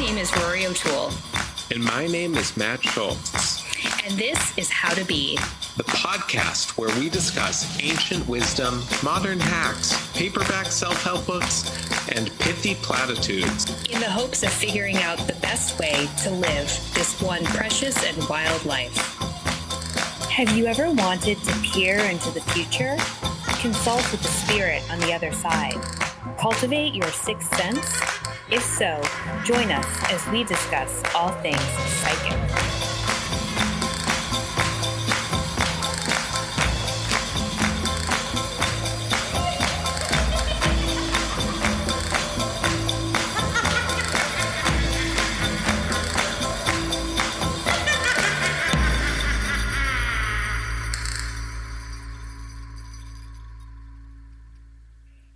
name is Rory O'Toole. And my name is Matt Schultz. And this is How to Be, the podcast where we discuss ancient wisdom, modern hacks, paperback self-help books, and pithy platitudes, in the hopes of figuring out the best way to live this one precious and wild life. Have you ever wanted to peer into the future? Consult with the spirit on the other side. Cultivate your sixth sense? If so, join us as we discuss all things psychic.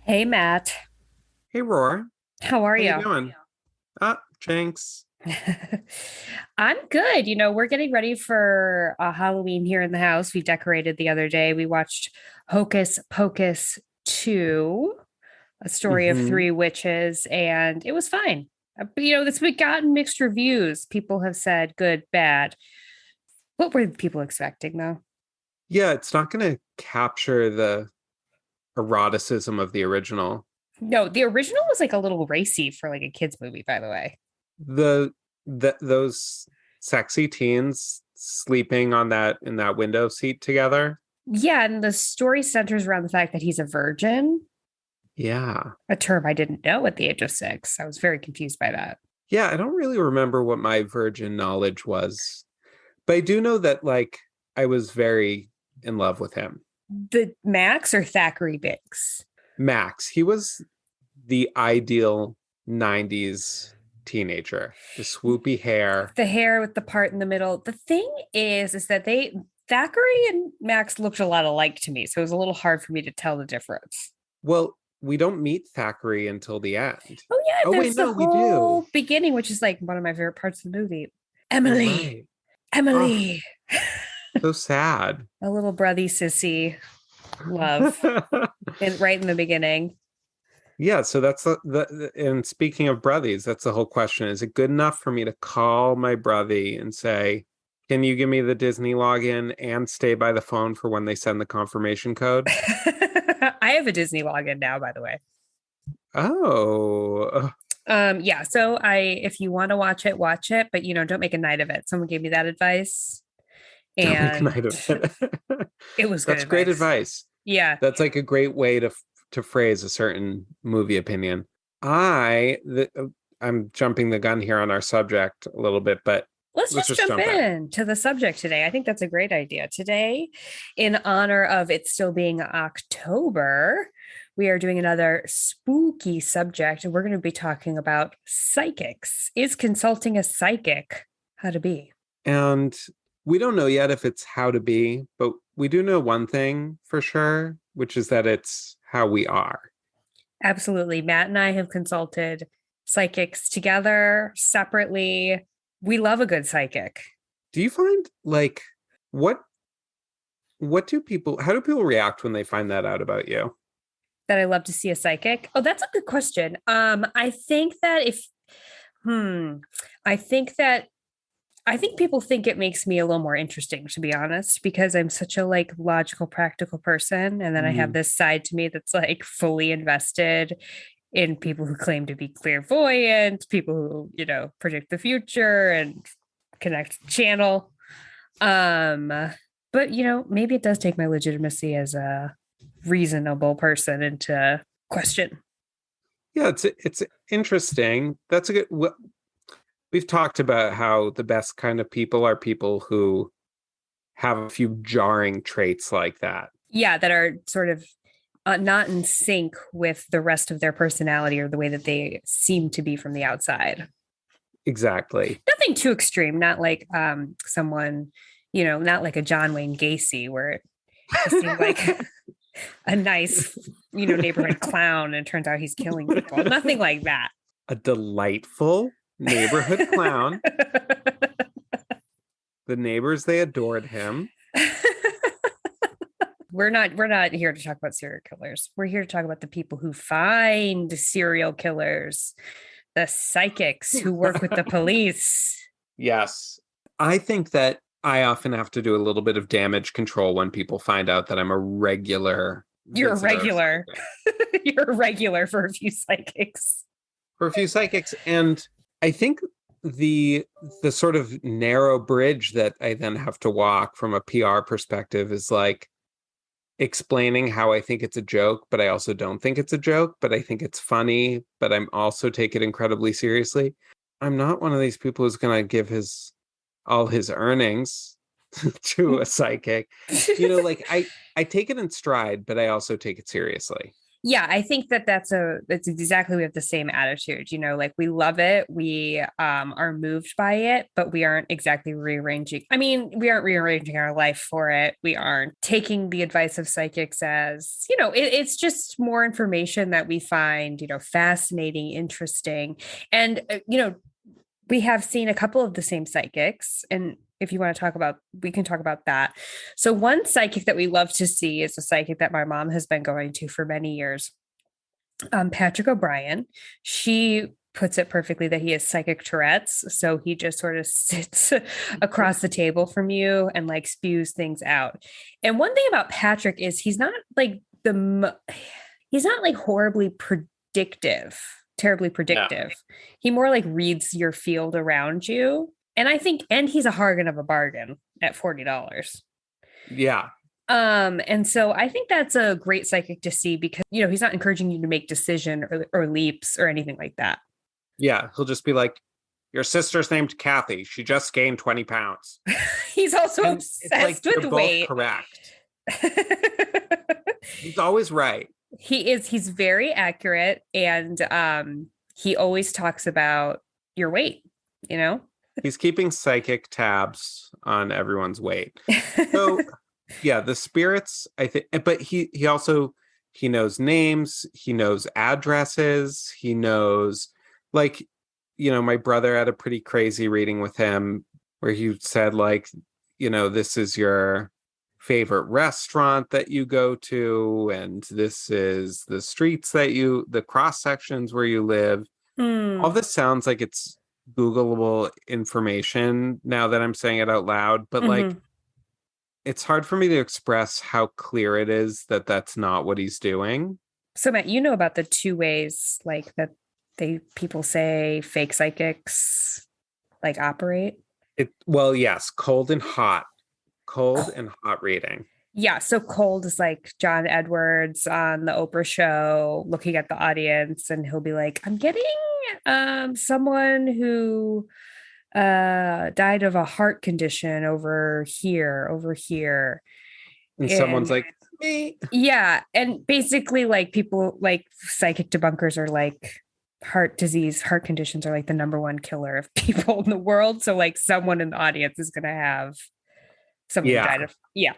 Hey, Matt. Hey, Roar. How are you? How you doing? Jinx. I'm good. You know, we're getting ready for Halloween here in the house. We decorated the other day. We watched Hocus Pocus 2, a story of three witches, and it was fine. You know, we've gotten mixed reviews. People have said good, bad. What were people expecting, though? Yeah, it's not going to capture the eroticism of the original. No, the original was like a little racy for like a kid's movie, by the way. Those sexy teens sleeping on in that window seat together. Yeah, and the story centers around the fact that he's a virgin. Yeah. A term I didn't know at the age of 6. I was very confused by that. Yeah, I don't really remember what my virgin knowledge was. But I do know that, like, I was very in love with him. The Max or Thackeray Binks? Max. He was the ideal 90s teenager. The swoopy hair. The hair with the part in the middle. The thing is that Thackeray and Max looked a lot alike to me. So it was a little hard for me to tell the difference. Well, we don't meet Thackeray until the end. Oh, yeah. There's the whole we do. beginning, which is like one of my favorite parts of the movie. Emily. Right. Emily. Oh, so sad. A little brothy sissy love. Right in the beginning. Yeah, so that's and speaking of brothies, that's the whole question. Is it good enough for me to call my brothy and say, can you give me the Disney login and stay by the phone for when they send the confirmation code? I have a Disney login now, by the way. Oh. Yeah, so if you want to watch it, but don't make a night of it. Someone gave me that advice. And don't make a night of it. It was good. That's great advice. Yeah. That's like a great way to phrase a certain movie opinion. I'm jumping the gun here on our subject a little bit, but let's just jump in to the subject today. I think that's a great idea. Today, in honor of it still being October, we are doing another spooky subject, and we're going to be talking about psychics. Is consulting a psychic how to be? And we don't know yet if it's how to be, but we do know one thing for sure, which is that it's how we are. Absolutely. Matt and I have consulted psychics together, separately. We love a good psychic. Do you find, like, how do people react when they find that out about you? That I love to see a psychic? Oh, that's a good question. I think people think it makes me a little more interesting, to be honest, because I'm such a logical, practical person. And then I have this side to me that's fully invested in people who claim to be clairvoyant, people who, predict the future and connect channel. But, maybe it does take my legitimacy as a reasonable person into question. Yeah, it's interesting. That's a good... We've talked about how the best kind of people are people who have a few jarring traits like that. Yeah, that are sort of not in sync with the rest of their personality or the way that they seem to be from the outside. Exactly. Nothing too extreme, not like someone, not like a John Wayne Gacy where it seemed like a nice, neighborhood clown and it turns out he's killing people. Nothing like that. A delightful neighborhood clown. The neighbors, they adored him. We're not here to talk about serial killers. We're here to talk about the people who find serial killers, The psychics who work with the police. Yes. I think that I often have to do a little bit of damage control when people find out that I'm a regular You're a visitor regular. psychic. You're a regular for a few psychics. For a few psychics. And I think the sort of narrow bridge that I then have to walk from a PR perspective is like explaining how I think it's a joke, but I also don't think it's a joke, but I think it's funny, but I'm also take it incredibly seriously. I'm not one of these people who's going to give his all his earnings to a psychic. You know, like I take it in stride, but I also take it seriously. Yeah, I think that that's exactly, we have the same attitude, like we love it, we are moved by it, but we aren't exactly rearranging. I mean, we aren't rearranging our life for it. We aren't taking the advice of psychics as, it's just more information that we find, fascinating, interesting. And we have seen a couple of the same psychics, and if you want to talk about, we can talk about that. So one psychic that we love to see is a psychic that my mom has been going to for many years, Patrick O'Brien. She puts it perfectly that he has psychic Tourette's, so he just sort of sits across the table from you and like spews things out. And one thing about Patrick is he's not like horribly predictive, terribly Yeah. predictive. He more like reads your field around you. And I think, and he's a hargan of a bargain at $40. Yeah. And so I think that's a great psychic to see because, he's not encouraging you to make decision or leaps or anything like that. Yeah. He'll just be like, your sister's named Kathy. She just gained 20 pounds. He's also And it's obsessed like, you're with both weight. correct. He's always right. He's very accurate. And he always talks about your weight, He's keeping psychic tabs on everyone's weight. So yeah, the spirits, I think, but he also he knows names, he knows addresses, he knows like, my brother had a pretty crazy reading with him where he said like, this is your favorite restaurant that you go to, and this is the streets the cross sections where you live. All this sounds like it's Googleable information now that I'm saying it out loud, but like it's hard for me to express how clear it is that that's not what he's doing. So Matt, you know about the two ways like that people say fake psychics like operate? Well, yes, cold and hot. Cold and hot reading. Yeah, so cold is like John Edwards on the Oprah show looking at the audience, and he'll be like, I'm getting someone who died of a heart condition over here. And someone's like, me. Yeah, and basically like people like psychic debunkers are like heart conditions are like the number one killer of people in the world. So like someone in the audience is going to have someone who died of, yeah.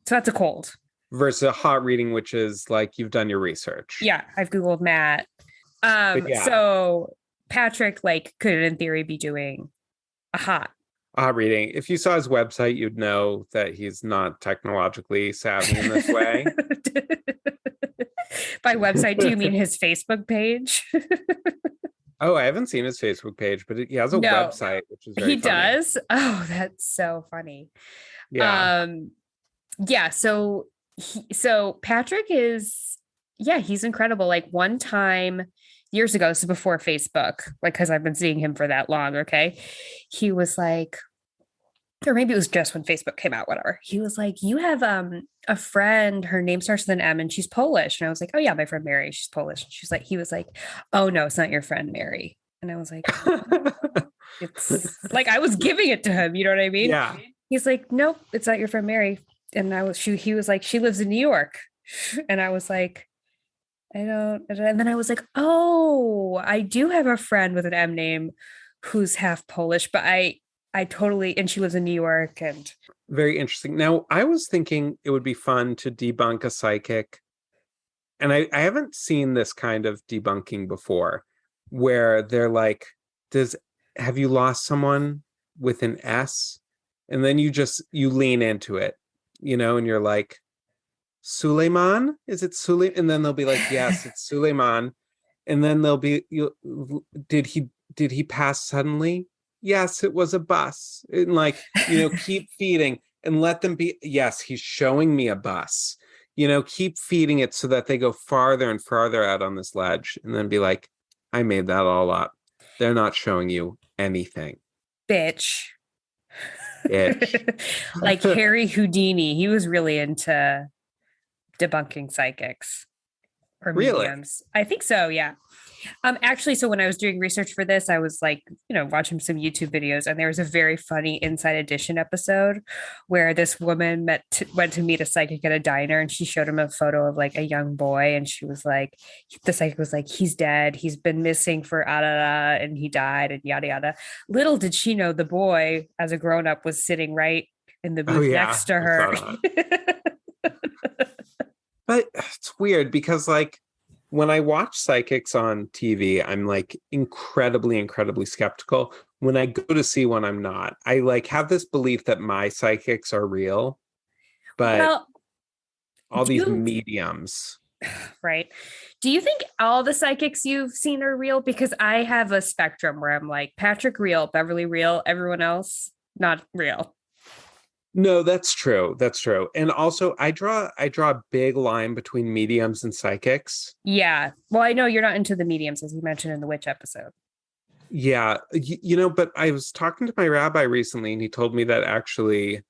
So that's a cold. Versus a hot reading, which is like you've done your research. Yeah, I've Googled Matt. So Patrick like could in theory be doing a hot reading. If you saw his website, you'd know that he's not technologically savvy in this way. By website, do you mean his Facebook page? Oh, I haven't seen his Facebook page, but he has a website, which is very funny. Does? Oh, that's so funny. Yeah. Yeah. So Patrick is, yeah, he's incredible. Like one time years ago, this is before Facebook, like, cause I've been seeing him for that long. Okay. He was like, or maybe it was just when Facebook came out, whatever. He was like, you have a friend, her name starts with an M and she's Polish. And I was like, oh yeah, my friend Mary, she's Polish. And he was like, oh no, it's not your friend Mary. And I was like, it's like, I was giving it to him. You know what I mean? Yeah. He's like, nope, it's not your friend Mary. And he was like, she lives in New York. And I was like, I don't. And then I was like, oh, I do have a friend with an M name who's half Polish, but I totally, and she lives in New York. And very interesting. Now, I was thinking it would be fun to debunk a psychic. And I haven't seen this kind of debunking before, where they're like, have you lost someone with an S? And then you lean into it, and you're like, Suleiman? Is it Suleiman? And then they'll be like, yes, it's Suleiman. and then they'll be, did he pass suddenly? Yes, it was a bus. And like, keep feeding and let them be. Yes, he's showing me a bus. Keep feeding it so that they go farther and farther out on this ledge, and then be like, I made that all up. They're not showing you anything, Bitch. bitch. Like Harry Houdini, he was really into debunking psychics or Really? mediums. I think so, yeah. Actually, so when I was doing research for this, I was like, watching some YouTube videos, and there was a very funny Inside Edition episode where this woman went to meet a psychic at a diner, and she showed him a photo of like a young boy, and she was like, the psychic was like, he's dead, he's been missing for and he died, and yada yada. Little did she know the boy, as a grown up, was sitting right in the Oh booth yeah, next to I saw her. that. But it's weird because like when I watch psychics on TV, I'm like incredibly, incredibly skeptical. When I go to see one, I'm not. I like have this belief that my psychics are real, but Well, all do these you mediums. right? Do you think all the psychics you've seen are real? Because I have a spectrum where I'm like Patrick real, Beverly real, everyone else not real. No, that's true. That's true. And also I draw a big line between mediums and psychics. Yeah. Well, I know you're not into the mediums, as you mentioned in the witch episode. Yeah, but I was talking to my rabbi recently, and he told me that actually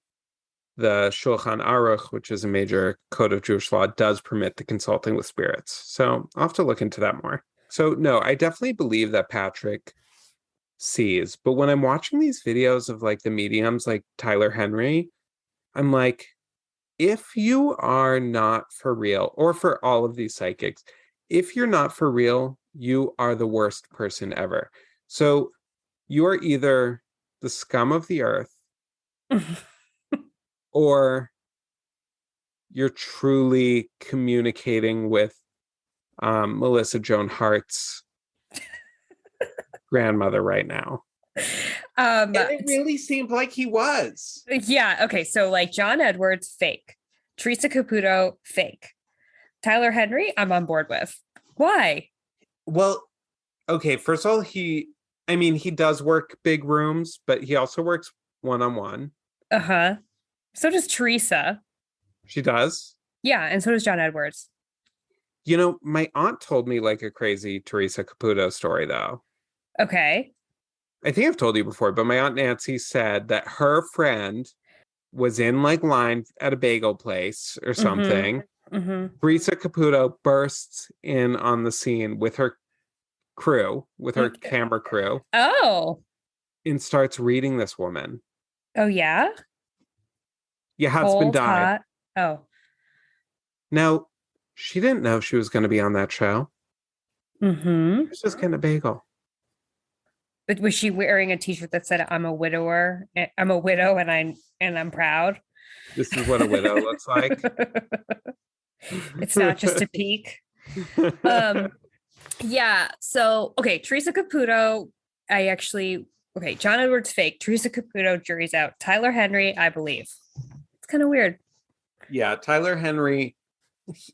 the Shulchan Aruch, which is a major code of Jewish law, does permit the consulting with spirits. So I'll have to look into that more. So no, I definitely believe that Patrick sees, but when I'm watching these videos of like the mediums like Tyler Henry, I'm like, if you are not for real, or for all of these psychics, if you're not for real, you are the worst person ever. So you're either the scum of the earth, or you're truly communicating with Melissa Joan Hart's grandmother right now. um And it really seemed like he was. yeah, okay, so like John Edwards, fake. Teresa Caputo, fake. Tyler Henry, I'm on board with. Why? Well, okay, first of all, he does work big rooms, but he also works one-on-one. Uh-huh. So does Teresa. She does. Yeah, and so does John Edwards. My aunt told me like a crazy Teresa Caputo story, though. Okay. I think I've told you before, but my aunt Nancy said that her friend was in like line at a bagel place or Mm-hmm. something. Mm-hmm. Teresa Caputo bursts in on the scene with her crew, with her camera crew, Oh. and starts reading this woman. Oh yeah. Your husband Cold, died. hot. Oh. Now, she didn't know she was going to be on that show. She Mm-hmm. was just getting a bagel. But was she wearing a t-shirt that said I'm a widower? I'm a widow and I'm proud. This is what a widow looks like. It's not just a peak. Um, yeah. So okay, Teresa Caputo. John Edwards fake. Teresa Caputo, jury's out. Tyler Henry, I believe. It's kind of weird. Yeah, Tyler Henry,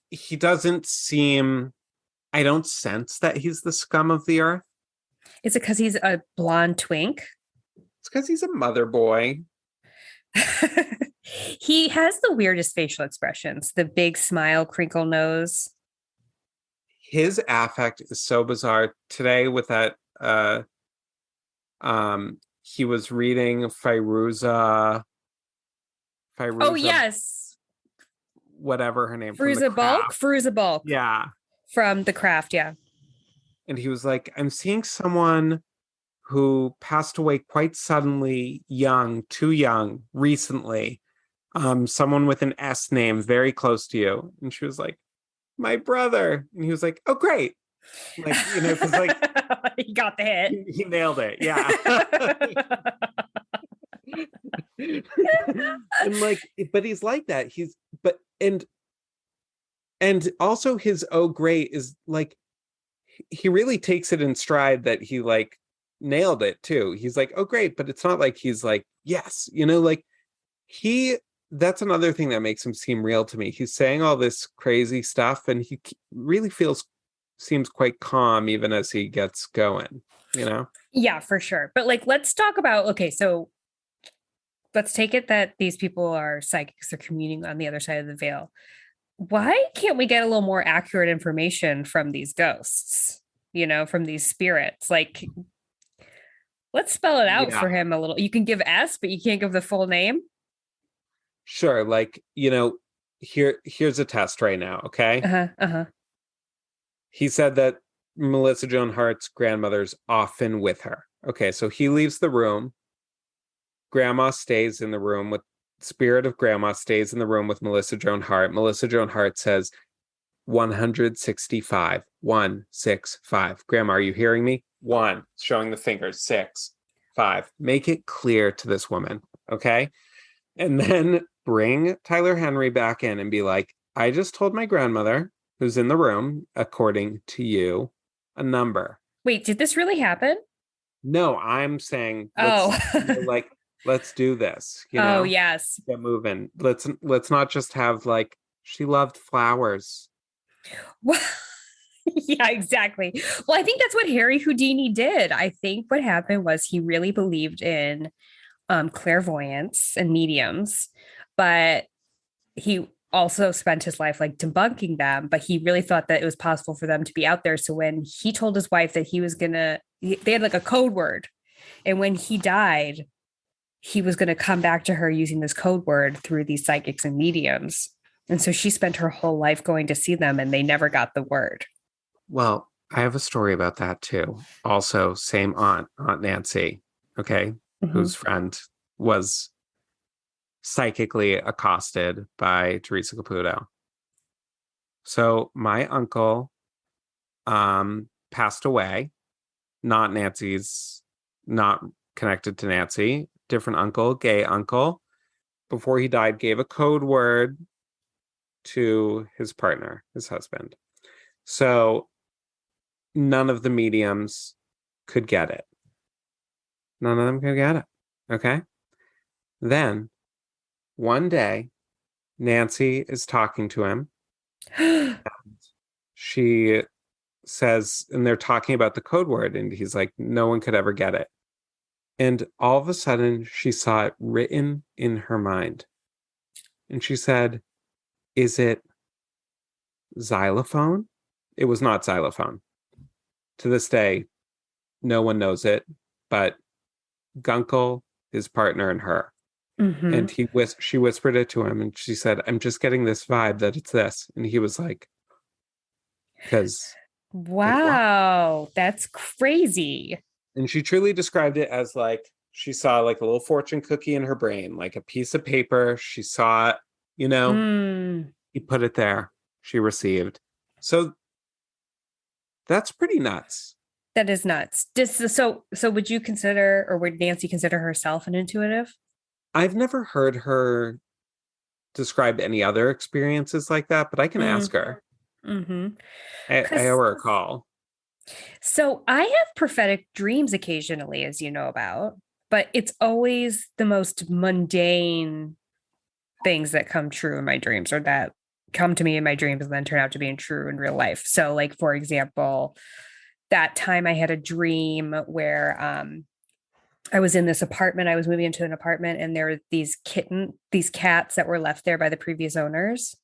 he doesn't seem, I don't sense that he's the scum of the earth. Is it because he's a blonde twink? It's because he's a mother boy. He has the weirdest facial expressions, the big smile, crinkle nose. His affect is so bizarre. Today with that he was reading Oh Fairuza, yes. whatever her name, from The Fruza Bulk. Craft. Fruza Bulk Yeah. from The Craft, yeah. And he was like, I'm seeing someone who passed away quite suddenly, too young, recently. Someone with an S name very close to you. And she was like, my brother. And he was like, oh, great. Like, because like he got the hit. he nailed it. Yeah. And like, but he's like that. And also his oh great is like, he really takes it in stride that he like nailed it too. He's like, oh great, but it's not like he's like, yes, like that's another thing that makes him seem real to me. He's saying all this crazy stuff and he really feels seems quite calm even as he gets going, you know? Yeah, for sure. But like, let's talk about, okay, so let's take it that these people are psychics, they're communing on the other side of the veil. Why can't we get a little more accurate information from these ghosts, from these spirits? Like, let's spell it out Yeah. for him a little. You can give S, but you can't give the full name. Sure. Like, here's a test right now, okay? Uh-huh. Uh-huh. He said that Melissa Joan Hart's grandmother's often with her. Okay, so he leaves the room. Grandma stays in the room with Spirit of Grandma stays in the room with Melissa Joan Hart. Melissa Joan Hart says 165. 165. Grandma, are you hearing me? One, showing the fingers. 6, 5. Make it clear to this woman, okay? And then bring Tyler Henry back in and be like, I just told my grandmother, who's in the room, according to you, a number. Wait, did this really happen? No, I'm saying Oh. let's do this, Oh, yes. get moving. Let's not just have like she loved flowers. Well, yeah, exactly. Well, I think that's what Harry Houdini did. I think what happened was he really believed in clairvoyance and mediums, but he also spent his life like debunking them. But he really thought that it was possible for them to be out there. So when he told his wife that they had like a code word, and when he died, he was going to come back to her using this code word through these psychics and mediums. And so she spent her whole life going to see them, and they never got the word. Well, I have a story about that too. Also, same Aunt Nancy, okay, Mm-hmm. whose friend was psychically accosted by Teresa Caputo. So my uncle passed away, not Nancy's, not connected to Nancy, different uncle, gay uncle. Before he died, gave a code word to his partner, his husband. So none of the mediums could get it. None of them could get it. Okay. Then one day, Nancy is talking to him. She says, and they're talking about the code word, and he's like, no one could ever get it. And all of a sudden, she saw it written in her mind. And she said, is it xylophone? It was not xylophone. To this day, no one knows it, but Gunkel, his partner, and her. Mm-hmm. And she whispered it to him, and she said, I'm just getting this vibe that it's this. And he was like, because it was. Wow, that's crazy. And she truly described it as like she saw like a little fortune cookie in her brain, like a piece of paper. She saw it, Mm, he put it there. She received. So that's pretty nuts. that is nuts. So would you consider, or would Nancy consider herself an intuitive? I've never heard her describe any other experiences like that, but I can Mm, ask her. mm-hmm. I owe Because her a call. so I have prophetic dreams occasionally, as you know about, but it's always the most mundane things that come true in my dreams, or that come to me in my dreams and then turn out to be true in real life. So, like for example, that time I had a dream where I was in this apartment. I was moving into an apartment, and there were these cats that were left there by the previous owners.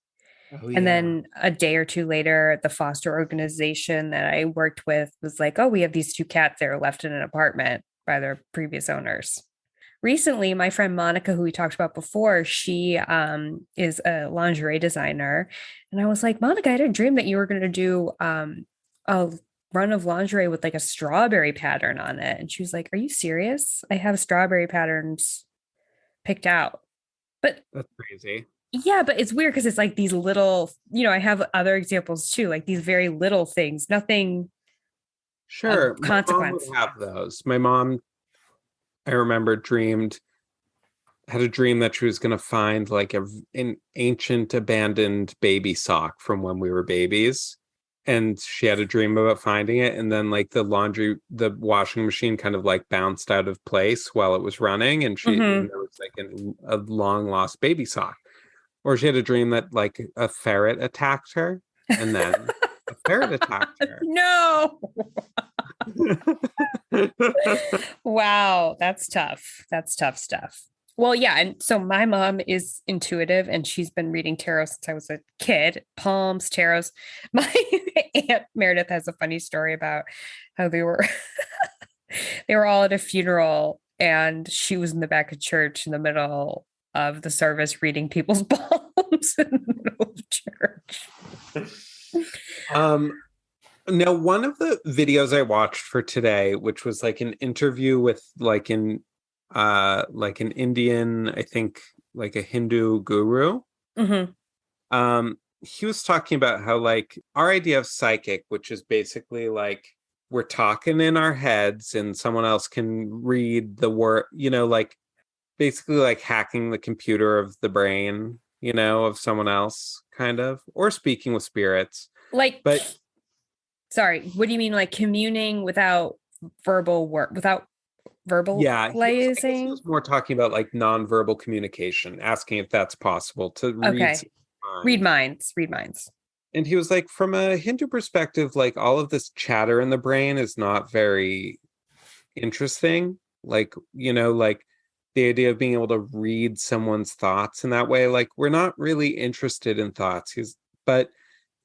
Oh And yeah. then a day or two later, the foster organization that I worked with was like, oh, we have these two cats that are left in an apartment by their previous owners. Recently, my friend Monica, who we talked about before, she is a lingerie designer. And I was like, Monica, I had a dream that you were going to do a run of lingerie with like a strawberry pattern on it. And she was like, are you serious? I have strawberry patterns picked out. But That's crazy. yeah, but it's weird because it's like these little, I have other examples too, like these very little things, nothing of Sure. My mom would consequence. have those. My mom, I remember, had a dream that she was going to find like an ancient abandoned baby sock from when we were babies. And she had a dream about finding it. And then like the washing machine kind of like bounced out of place while it was running. And Hmm. there was like a long lost baby sock. Or she had a dream that like a ferret attacked her. And then A ferret attacked her. No. Wow, that's tough. That's tough stuff. Well, yeah, and so my mom is intuitive and she's been reading tarot since I was a kid. Palms, tarots. My aunt Meredith has a funny story about how they were all at a funeral and she was in the back of church in the middle of the service reading people's palms in the middle of church. Um, Now, one of the videos I watched for today, which was like an interview with like an Indian, I think like a Hindu guru. Mm-hmm. He was talking about how like our idea of psychic, which is basically like we're talking in our heads and someone else can read the word, like basically like hacking the computer of the brain, of someone else, kind of, or speaking with spirits. Like, But sorry, what do you mean like communing without verbal work, without yeah, I guess he verbalizing? was more talking about like nonverbal communication, asking if that's possible to read Okay. someone's Read mind. minds, read minds. And he was like, from a Hindu perspective, like all of this chatter in the brain is not very interesting. Like, like the idea of being able to read someone's thoughts in that way, like we're not really interested in thoughts. But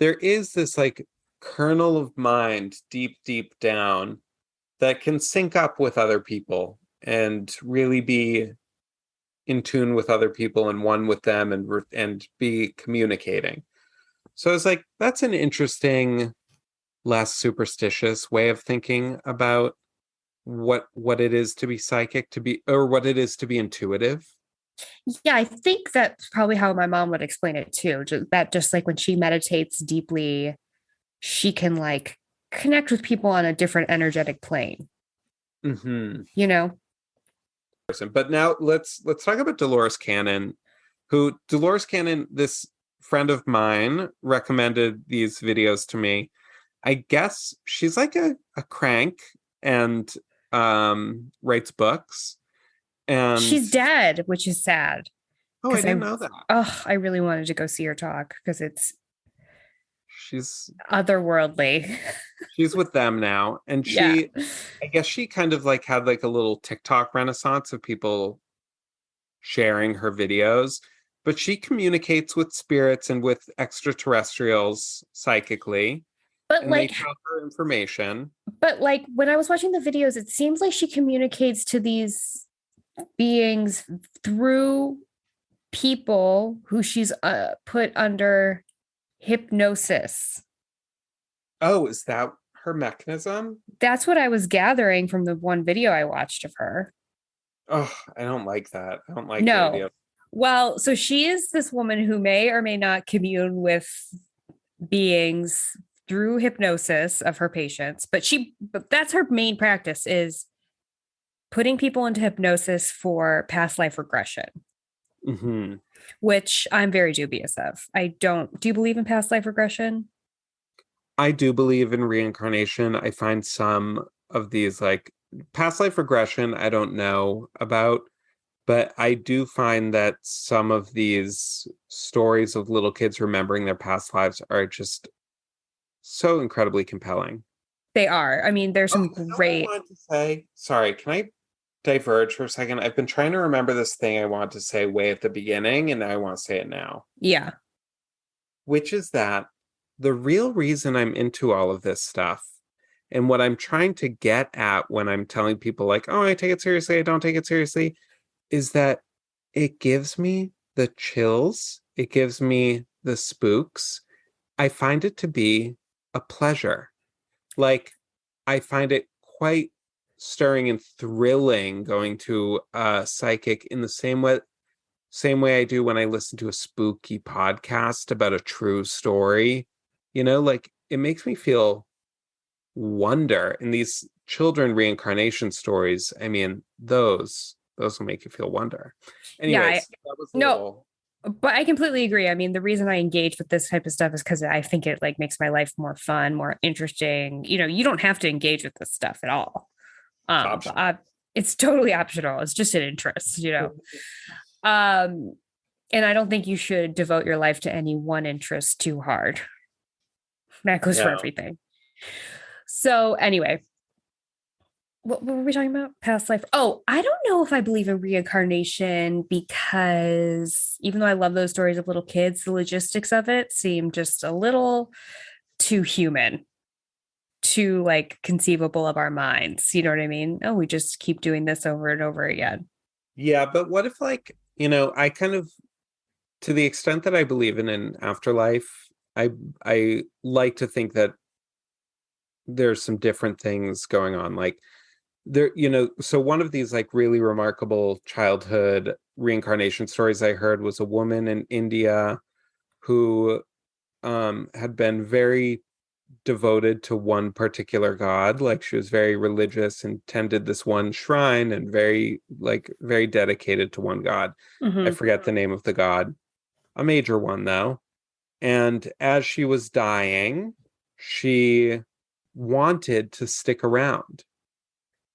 there is this like kernel of mind deep, deep down that can sync up with other people and really be in tune with other people and one with them and be communicating. So it's like that's an interesting, less superstitious way of thinking about what it is to be psychic, to be or what it is to be intuitive. Yeah, I think that's probably how my mom would explain it too. That just like when she meditates deeply, she can like connect with people on a different energetic plane, Hmm. you know? But now let's talk about Dolores Cannon, Dolores Cannon, this friend of mine recommended these videos to me. I guess she's like a crank and writes books. And She's dead, which is sad oh, I because didn't know that. I really wanted to go see her talk because it's She's otherworldly. she's with them now. And Yeah. I guess she kind of like had like a little TikTok renaissance of people sharing her videos, but she communicates with spirits and with extraterrestrials psychically, But and they like tell her information. but like when I was watching the videos, it seems like she communicates to these beings through people who she's put under hypnosis. Oh, is that her mechanism? That's what I was gathering from the one video I watched of her. Oh, I don't like that. I don't like the No. idea. Well, so she is this woman who may or may not commune with beings through hypnosis of her patients, but that's her main practice is putting people into hypnosis for past life regression, Hmm. which I'm very dubious of. I don't. Do you believe in past life regression? I do believe in reincarnation. I find some of these like past life regression, I don't know about, but I do find that some of these stories of little kids remembering their past lives are just so incredibly compelling. They are. I mean, there's Oh, some what I great. wanted to say? Sorry, can I diverge for a second? I've been trying to remember this thing I wanted to say way at the beginning, and I want to say it now, Yeah. which is that the real reason I'm into all of this stuff and what I'm trying to get at when I'm telling people, like, oh, I take it seriously, I don't take it seriously, is that it gives me the chills, it gives me the spooks. I find it to be a pleasure. Like, I find it quite stirring and thrilling going to a psychic in the same way I do when I listen to a spooky podcast about a true story. Like it makes me feel wonder. In these children reincarnation stories, I mean, those will make you feel wonder. Yeah. Anyways, that was a No, little but I completely agree. I mean, the reason I engage with this type of stuff is because I think it like makes my life more fun, more interesting. You don't have to engage with this stuff at all. But optional. it's totally optional. It's just an interest. Um, and I don't think you should devote your life to any one interest too hard. That goes for Yeah. everything. So anyway, what were we talking about? Past life. Oh, I don't know if I believe in reincarnation because even though I love those stories of little kids, the logistics of it seem just a little too human, too like conceivable of our minds. You know what I mean? Oh, we just keep doing this over and over again. Yeah, but what if like, I kind of to the extent that I believe in an afterlife, I like to think that there's some different things going on. Like there, so one of these like really remarkable childhood reincarnation stories I heard was a woman in India who had been very devoted to one particular god. Like she was very religious and tended this one shrine and very dedicated to one god. I Mm-hmm. forget the name of the god, a major one though. And as she was dying, she wanted to stick around.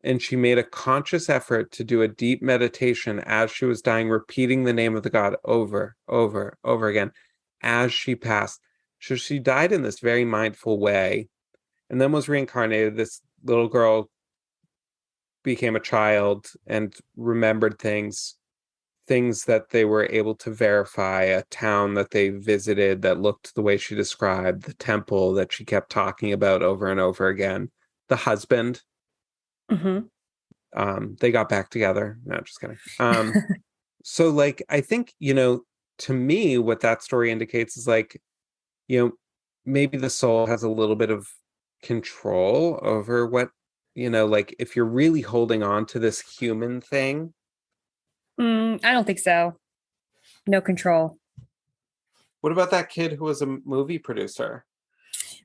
And she made a conscious effort to do a deep meditation as she was dying, repeating the name of the god over, over, over again as she passed. So she died in this very mindful way and then was reincarnated. This little girl became a child and remembered things that they were able to verify, a town that they visited that looked the way she described, the temple that she kept talking about over and over again, the husband. Mm-hmm. They got back together. No, just kidding. So like I think, to me, what that story indicates is like, you know, maybe the soul has a little bit of control over what, like if you're really holding on to this human thing. I don't think so. No control. What about that kid who was a movie producer?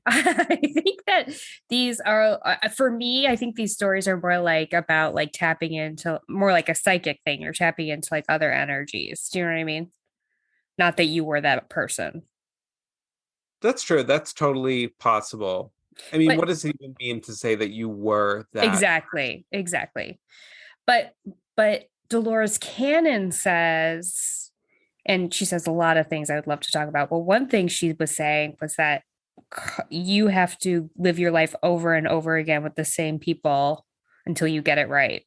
I think that these are, for me, I think these stories are more like about like tapping into more like a psychic thing or tapping into like other energies. Do you know what I mean? Not that you were that person. That's true. That's totally possible. I mean, But what does it even mean to say that you were that? exactly, exactly. But Dolores Cannon says, and she says a lot of things I would love to talk about. Well, one thing she was saying was that you have to live your life over and over again with the same people until you get it right.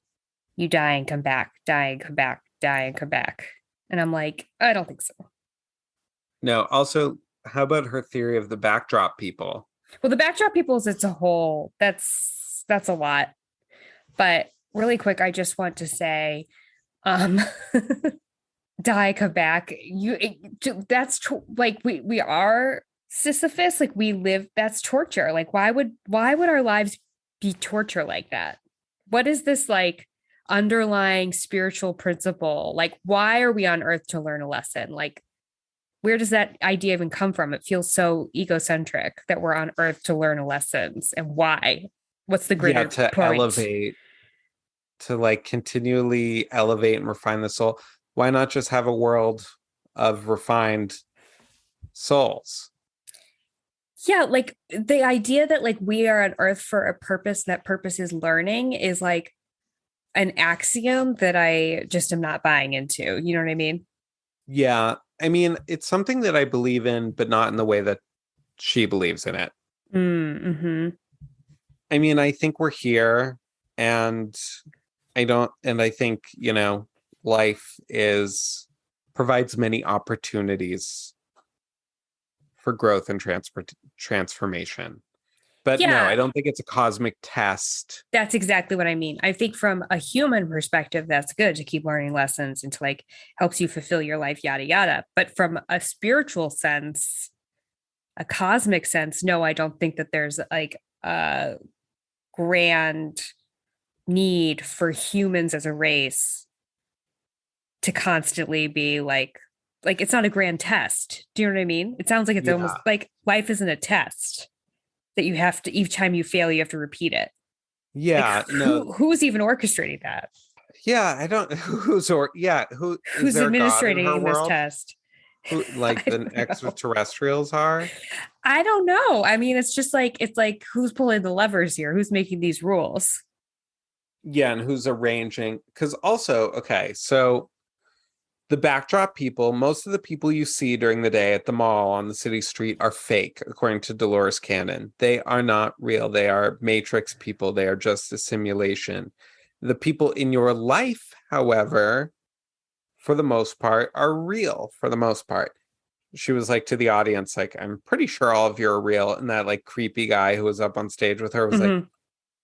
You die and come back, die and come back, die and come back. And I'm like, I don't think so. No, also, how about her theory of the backdrop people? Well, the backdrop peoples, it's a whole, that's a lot. But really quick, I just want to say, um, die, come back. That's like we are Sisyphus, like we live, that's torture. Like why would our lives be torture like that? What is this like underlying spiritual principle? Like why are we on earth to learn a lesson? Like where does that idea even come from? It feels so egocentric that we're on earth to learn lessons, and why? What's the Yeah, greater to point? elevate, to like continually elevate and refine the soul. Why not just have a world of refined souls? Yeah, like the idea that like we are on earth for a purpose, and that purpose is learning is like an axiom that I just am not buying into. You know what I mean? Yeah, I mean, it's something that I believe in, but not in the way that she believes in it. Mm-hmm. I mean, I think we're here and I think, life is provides many opportunities for growth and transformation. But no, I Yeah, don't think it's a cosmic test. that's exactly what I mean. I think from a human perspective, that's good to keep learning lessons and to like helps you fulfill your life, yada yada. But from a spiritual sense, a cosmic sense, no, I don't think that there's like a grand need for humans as a race to constantly be like it's not a grand test. Do you know what I mean? It sounds like it's almost Yeah. like life isn't a test that you have to each time you fail you have to repeat it. Like Yeah, no. who's even orchestrating that? Yeah, I don't who's or yeah, who is Who's there a god in her administrating this world? test? Who like I the don't know. extraterrestrials are? I don't know. I mean, it's just like it's like who's pulling the levers here? Who's making these rules? Yeah, and who's arranging? Because also, okay, so The backdrop people, most of the people you see during the day at the mall on the city street are fake, according to Dolores Cannon. They are not real. They are Matrix people. They are just a simulation. The people in your life, however, for the most part, are real for the most part. She was like to the audience, like, I'm pretty sure all of you are real. And that like creepy guy who was up on stage with her was like, Hmm.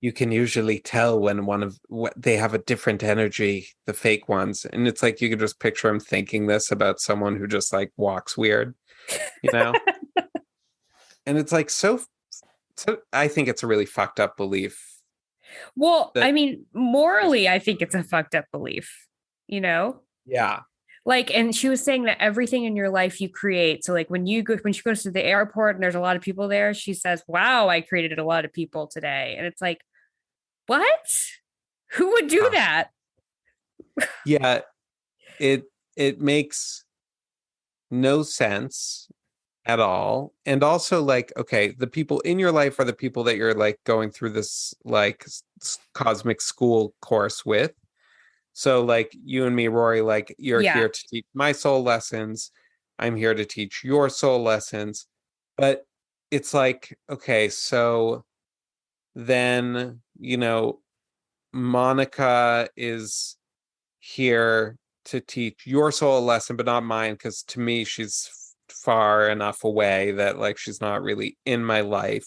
you can usually tell when one of what they have a different energy, the fake ones. And it's like you could just picture him thinking this about someone who just like walks weird, you know? And it's like so I think it's a really fucked up belief Well, that I mean, morally, I think it's a fucked up belief, you know? yeah. Like, and she was saying that everything in your life you create. So, like, when she goes to the airport and there's a lot of people there, she says, "Wow, I created a lot of people today." And it's like, what? Who would do Uh, that? yeah, it makes no sense at all. And also like, okay, the people in your life are the people that you're like going through this like cosmic school course with. So like you and me, Rory, like you're Yeah. here to teach my soul lessons. I'm here to teach your soul lessons. But it's like, okay, so then, Monica is here to teach your soul a lesson, but not mine, because to me, she's far enough away that like she's not really in my life.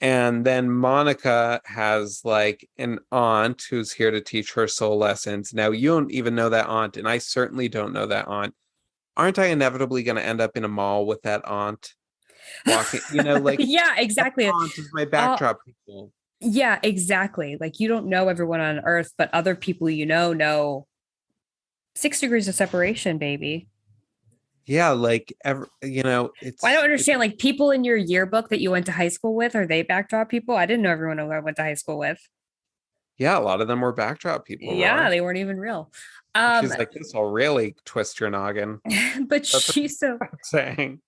And then Monica has like an aunt who's here to teach her soul lessons. Now, you don't even know that aunt, and I certainly don't know that aunt. Aren't I inevitably going to end up in a mall with that aunt walking? Like Yeah, that exactly. aunt is my Uh, backdrop people. yeah, exactly. Like, you don't know everyone on earth, but other people know 6 degrees of separation, baby. Yeah, like Well, I don't it's understand. Like, people in your yearbook that you went to high school with, are they backdrop people? I didn't know everyone I went to high school with. yeah, a lot of them were backdrop people, Yeah, Rory. they weren't even real. Um, She's like, this will really twist your noggin. but That's what she's so I'm saying.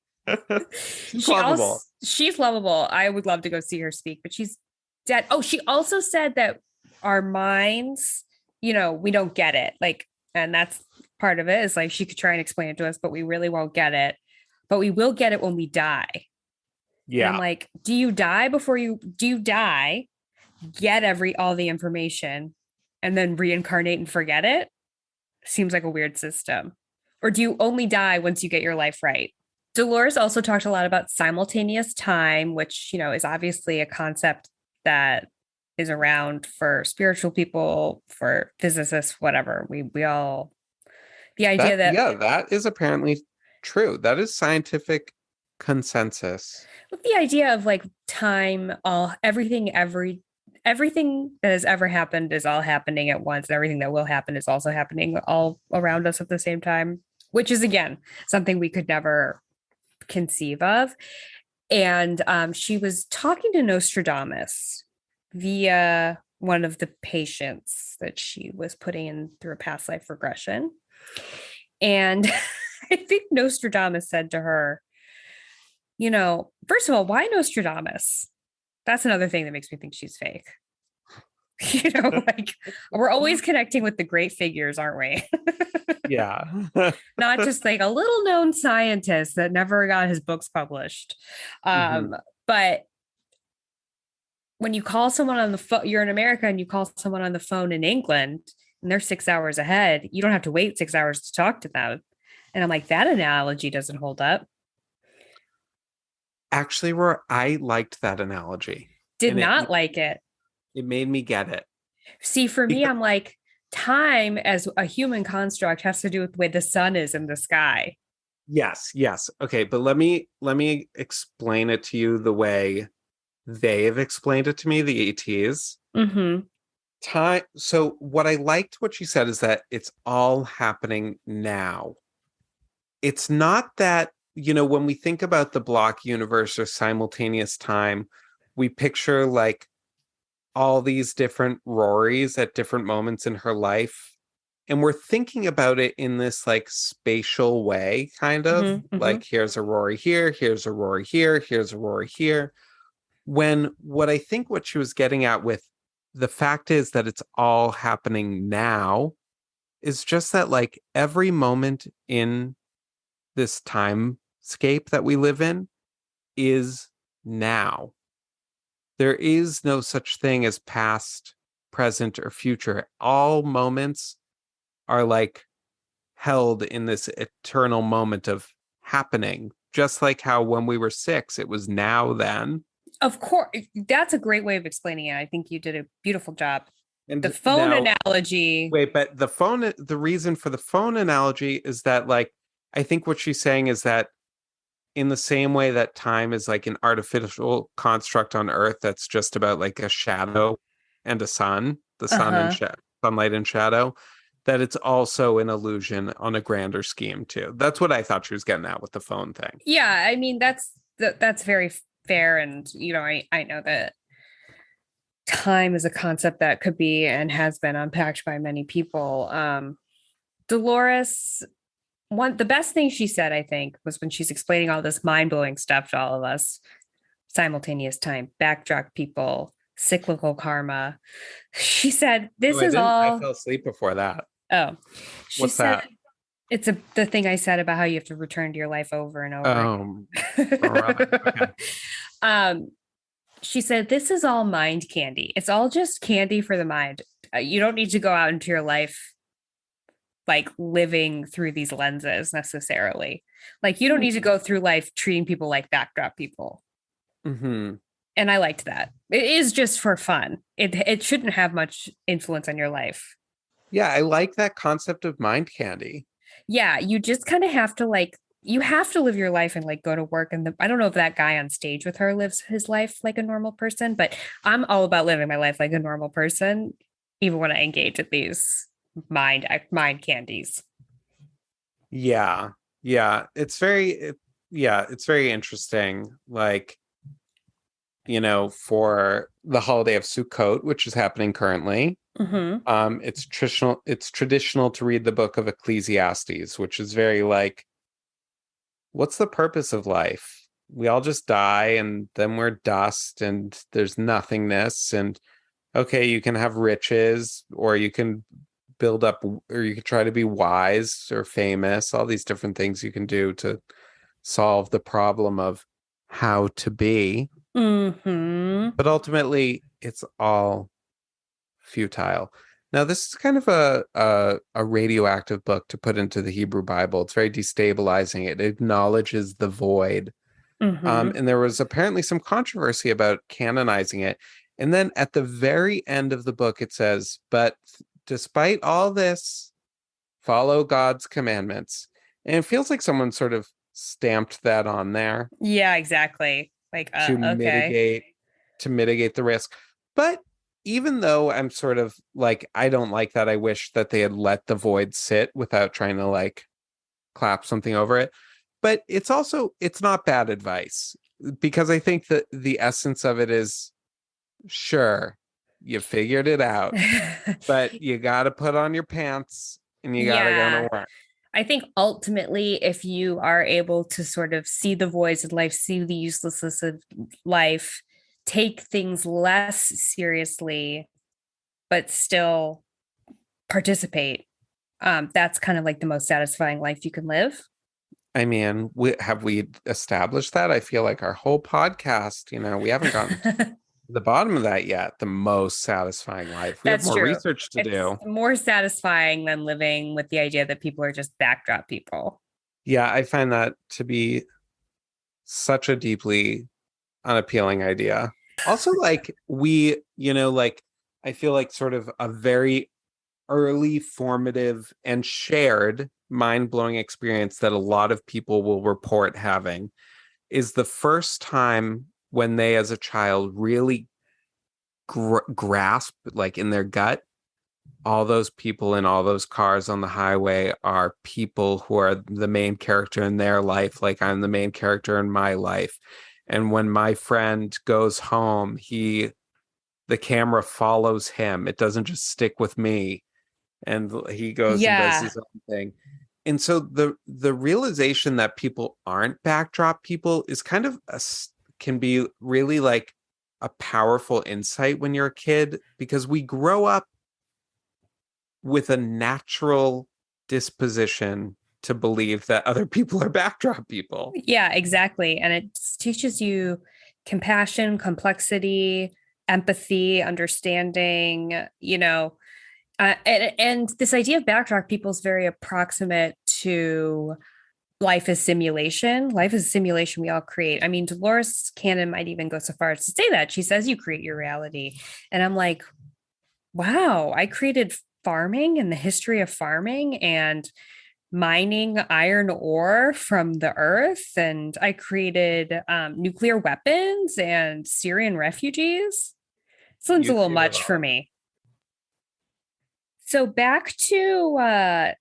She's lovable. she's lovable. I would love to go see her speak, but she's dead. Oh, she also said that our minds, we don't get it. Like, and that's part of it is like she could try and explain it to us, but we really won't get it. But we will get it when we die. And I'm Yeah. like, do you die, get all the information, and then reincarnate and forget it? Seems like a weird system. Or do you only die once you get your life right? Dolores also talked a lot about simultaneous time, which, is obviously a concept that is around for spiritual people, for physicists, whatever. We all, the idea That that yeah, that is apparently true. That is scientific consensus. with the idea of like time, everything that has ever happened is all happening at once. And everything that will happen is also happening all around us at the same time, which is again something we could never conceive of. And she was talking to Nostradamus via one of the patients that she was putting in through a past life regression. And I think Nostradamus said to her, first of all, why Nostradamus? That's another thing that makes me think she's fake. Like, we're always connecting with the great figures, aren't we? Yeah. Not just like a little known scientist that never got his books published. hmm But when you call someone on the phone, you're in America and you call someone on the phone in England and they're 6 hours ahead, you don't have to wait 6 hours to talk to them. And I'm like, that analogy doesn't hold up. Actually, Roy, I liked that analogy. Did And not like it. it made me get it. See, for me, Because I'm like, time as a human construct has to do with the way the sun is in the sky. yes, yes. Okay, but let me explain it to you the way they've explained it to me, the ETs. Mm-hmm. Time. So what I liked what she said is that it's all happening now. It's not that, when we think about the block universe or simultaneous time, we picture like all these different Rorys at different moments in her life. And we're thinking about it in this like spatial way, kind of Mm-hmm. Mm-hmm. like here's a Rory here, here's a Rory here, here's a Rory here. When what I think what she was getting at with the fact is that it's all happening now is just that like every moment in this timescape that we live in is now. There is no such thing as past, present, or future. All moments are like held in this eternal moment of happening. Just like how when we were six, it was now then. Of course, that's a great way of explaining it. I think you did a beautiful job. The And phone now, analogy. wait, but the reason for the phone analogy is that, like, I think what she's saying is that in the same way that time is like an artificial construct on Earth that's just about like a shadow and a sun, the sun and Uh-huh. sunlight and shadow, that it's also an illusion on a grander scheme too. That's what I thought she was getting at with the phone thing. Yeah, I mean that's very fair, and I know that time is a concept that could be and has been unpacked by many people. Dolores, one the best thing she said, I think, was when she's explaining all this mind-blowing stuff to all of us: simultaneous time, backtrack people, cyclical karma. She said, Oh, this I is didn't. I all. fell asleep before that. Oh, she What's said that? it's the thing I said about how you have to return to your life over and over Right. again. Okay. um, she said, this is all mind candy. It's all just candy for the mind. You don't need to go out into your life like living through these lenses necessarily. Like, you don't need to go through life treating people like backdrop people. Mm-hmm. And I liked that. It is just for fun. It shouldn't have much influence on your life. Yeah, I like that concept of mind candy. Yeah, you just kind of have to like you have to live your life and like go to work. And I don't know if that guy on stage with her lives his life like a normal person, but I'm all about living my life like a normal person, even when I engage with these mind candies. Yeah. Yeah. Yeah, it's very interesting. Like, for the holiday of Sukkot, which is happening currently. Mm-hmm. It's traditional to read the book of Ecclesiastes, which is very like, what's the purpose of life? We all just die and then we're dust and there's nothingness. And okay, you can have riches or you can build up or you can try to be wise or famous, all these different things you can do to solve the problem of how to be. Mm-hmm. But ultimately, it's all futile. Now, this is kind of a radioactive book to put into the Hebrew Bible. It's very destabilizing. It acknowledges the void. Mm-hmm. And there was apparently some controversy about canonizing it. And then at the very end of the book, it says, but despite all this, follow God's commandments. And it feels like someone sort of stamped that on there Yeah, exactly. Like, to okay. mitigate the risk. But even though I'm sort of like, I don't like that, I wish that they had let the void sit without trying to like clap something over it. But it's not bad advice because I think that the essence of it is, sure, you figured it out, but you got to put on your pants and you got to go Yeah. to work. I think ultimately, if you are able to sort of see the voids of life, see the uselessness of life, take things less seriously, but still participate, that's kind of like the most satisfying life you can live. I mean, we established that? I feel like our whole podcast, we haven't gotten the bottom of that yet. The most satisfying life. We have That's more true. research to It's do. more satisfying than living with the idea that people are just backdrop people. Yeah, I find that to be such a deeply unappealing idea. Also, like like I feel like sort of a very early formative and shared mind-blowing experience that a lot of people will report having is the first time when they as a child really grasp like in their gut all those people in all those cars on the highway are people who are the main character in their life, like I'm the main character in my life. And when my friend goes home, the camera follows him. It doesn't just stick with me. And he goes and does Yeah. his own thing. And so the realization that people aren't backdrop people is kind of can be really like a powerful insight when you're a kid because we grow up with a natural disposition to believe that other people are backdrop people. Yeah, exactly. And it teaches you compassion, complexity, empathy, understanding, and this idea of backdrop people is very approximate to life is simulation. Life is a simulation we all create. I mean, Dolores Cannon might even go so far as to say that. She says you create your reality. And I'm like, wow, I created farming and the history of farming and mining iron ore from the earth. And I created nuclear weapons and Syrian refugees. This one's a You little created much for all. me. So back to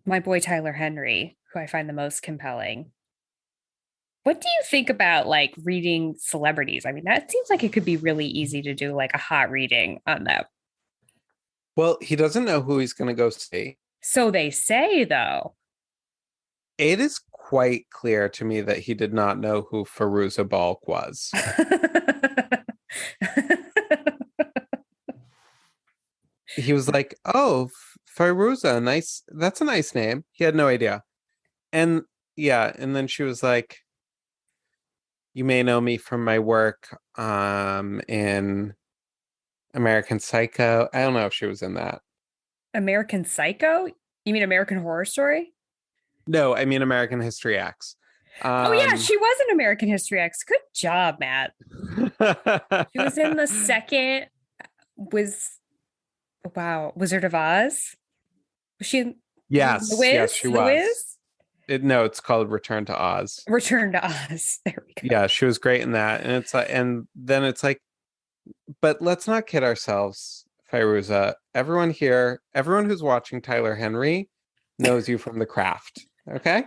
my boy Tyler Henry, who I find the most compelling. What do you think about like reading celebrities? I mean, that seems like it could be really easy to do like a hot reading on them. Well, he doesn't know who he's going to go see. So they say, though. It is quite clear to me that he did not know who Fairuza Balk was. He was like, "Oh, Fairuza, nice. That's a nice name." He had no idea. And yeah, and then she was like, "You may know me from my work in American Psycho." I don't know if she was in that. American Psycho? You mean American Horror Story? No, I mean American History X. Oh yeah, Um she was in American History X. Good job, Matt. She was in the second was wow, Wizard of Oz. Was she in The Yes, Wiz? she The was. Wiz? No, it's called Return to Oz. Return to Oz. There we go. Yeah, she was great in that. And it's like, and then it's like, but let's not kid ourselves, Fairuza. Everyone here, everyone who's watching Tyler Henry knows you from The Craft. Okay?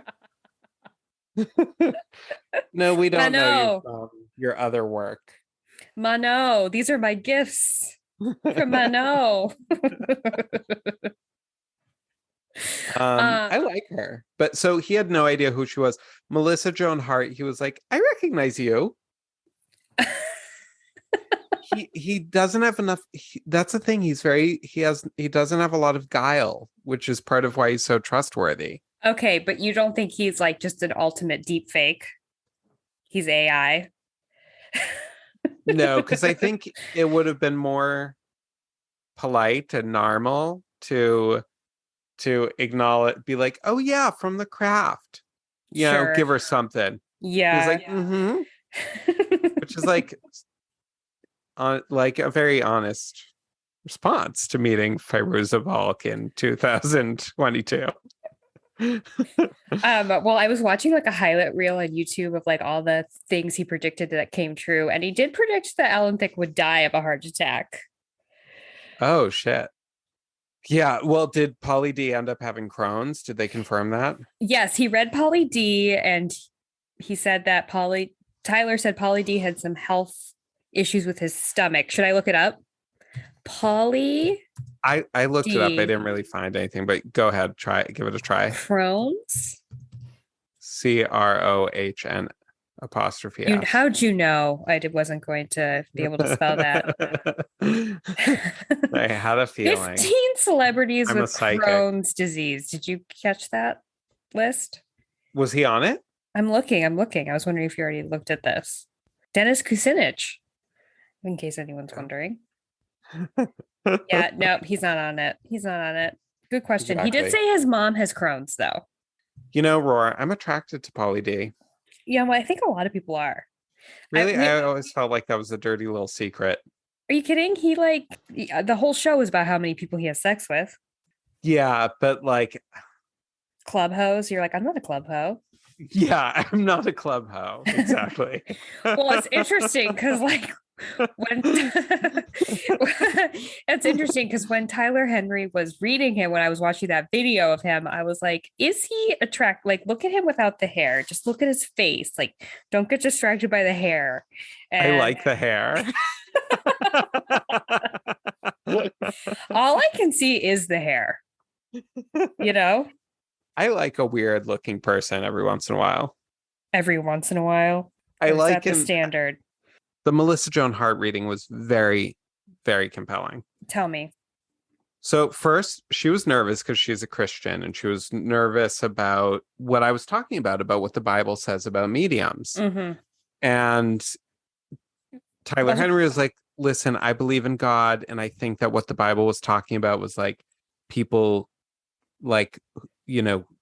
No, we don't know you Mano, from your other work. Mano, these are my gifts from Mano. uh, I like her. But so he had no idea who she was. Melissa Joan Hart, he was like, I recognize you. He doesn't have enough that's the thing. He doesn't have a lot of guile, which is part of why he's so trustworthy. okay, but you don't think he's like just an ultimate deep fake? He's AI. No, because I think it would have been more polite and normal to acknowledge, be like, oh yeah, from The Craft. Sure. Give her something. He was Yeah. like, mm-hmm. Which is like a very honest response to meeting Fairuza Balk in 2022. Well, I was watching like a highlight reel on YouTube of like all the things he predicted that came true, and he did predict that Alan Thicke would die of a heart attack. Oh shit. Yeah, well, did Polly D end up having Crohn's? Did they confirm that? Yes, he read Polly D, and he said that Tyler said Polly D had some health issues with his stomach. Should I look it up? Polly I looked it up. I D. didn't really find anything, but go ahead, give it a try. Crohn's. Crohn apostrophe S. How'd you know wasn't going to be able to spell that? I had a feeling. 15 celebrities I'm a with psychic. Crohn's disease. Did you catch that list? Was he on it? I'm looking. I was wondering if you already looked at this. Dennis Kucinich, in case anyone's wondering. Yeah, no, he's not on it. He's not on it. Good question. He did Exactly. say his mom has Crohn's, though. Roar, I'm attracted to Polly D. Yeah, well, I think a lot of people are. Really, I always felt like that was a dirty little secret. Are you kidding? The whole show is about how many people he has sex with. Yeah, but like, Club hoes. You're like, I'm not a club hoe. yeah, I'm not a club hoe. Exactly. Well, it's interesting because like when it's interesting because when Tyler Henry was reading him, when I was watching that video of him, I was like, is he attract like look at him without the hair? Just look at his face. Like, don't get distracted by the hair. I And like the hair. all I can see is the hair, you know, I like a weird looking person every once in a while. every once in a while. I Or is like that the standard? the Melissa Joan Hart reading was very, very compelling. Tell me. So first, she was nervous because she's a Christian, and she was nervous about what I was talking about what the Bible says about mediums. Mm-hmm. And Tyler Those are, Henry was like, listen, I believe in God, and I think that what the Bible was talking about was like people like,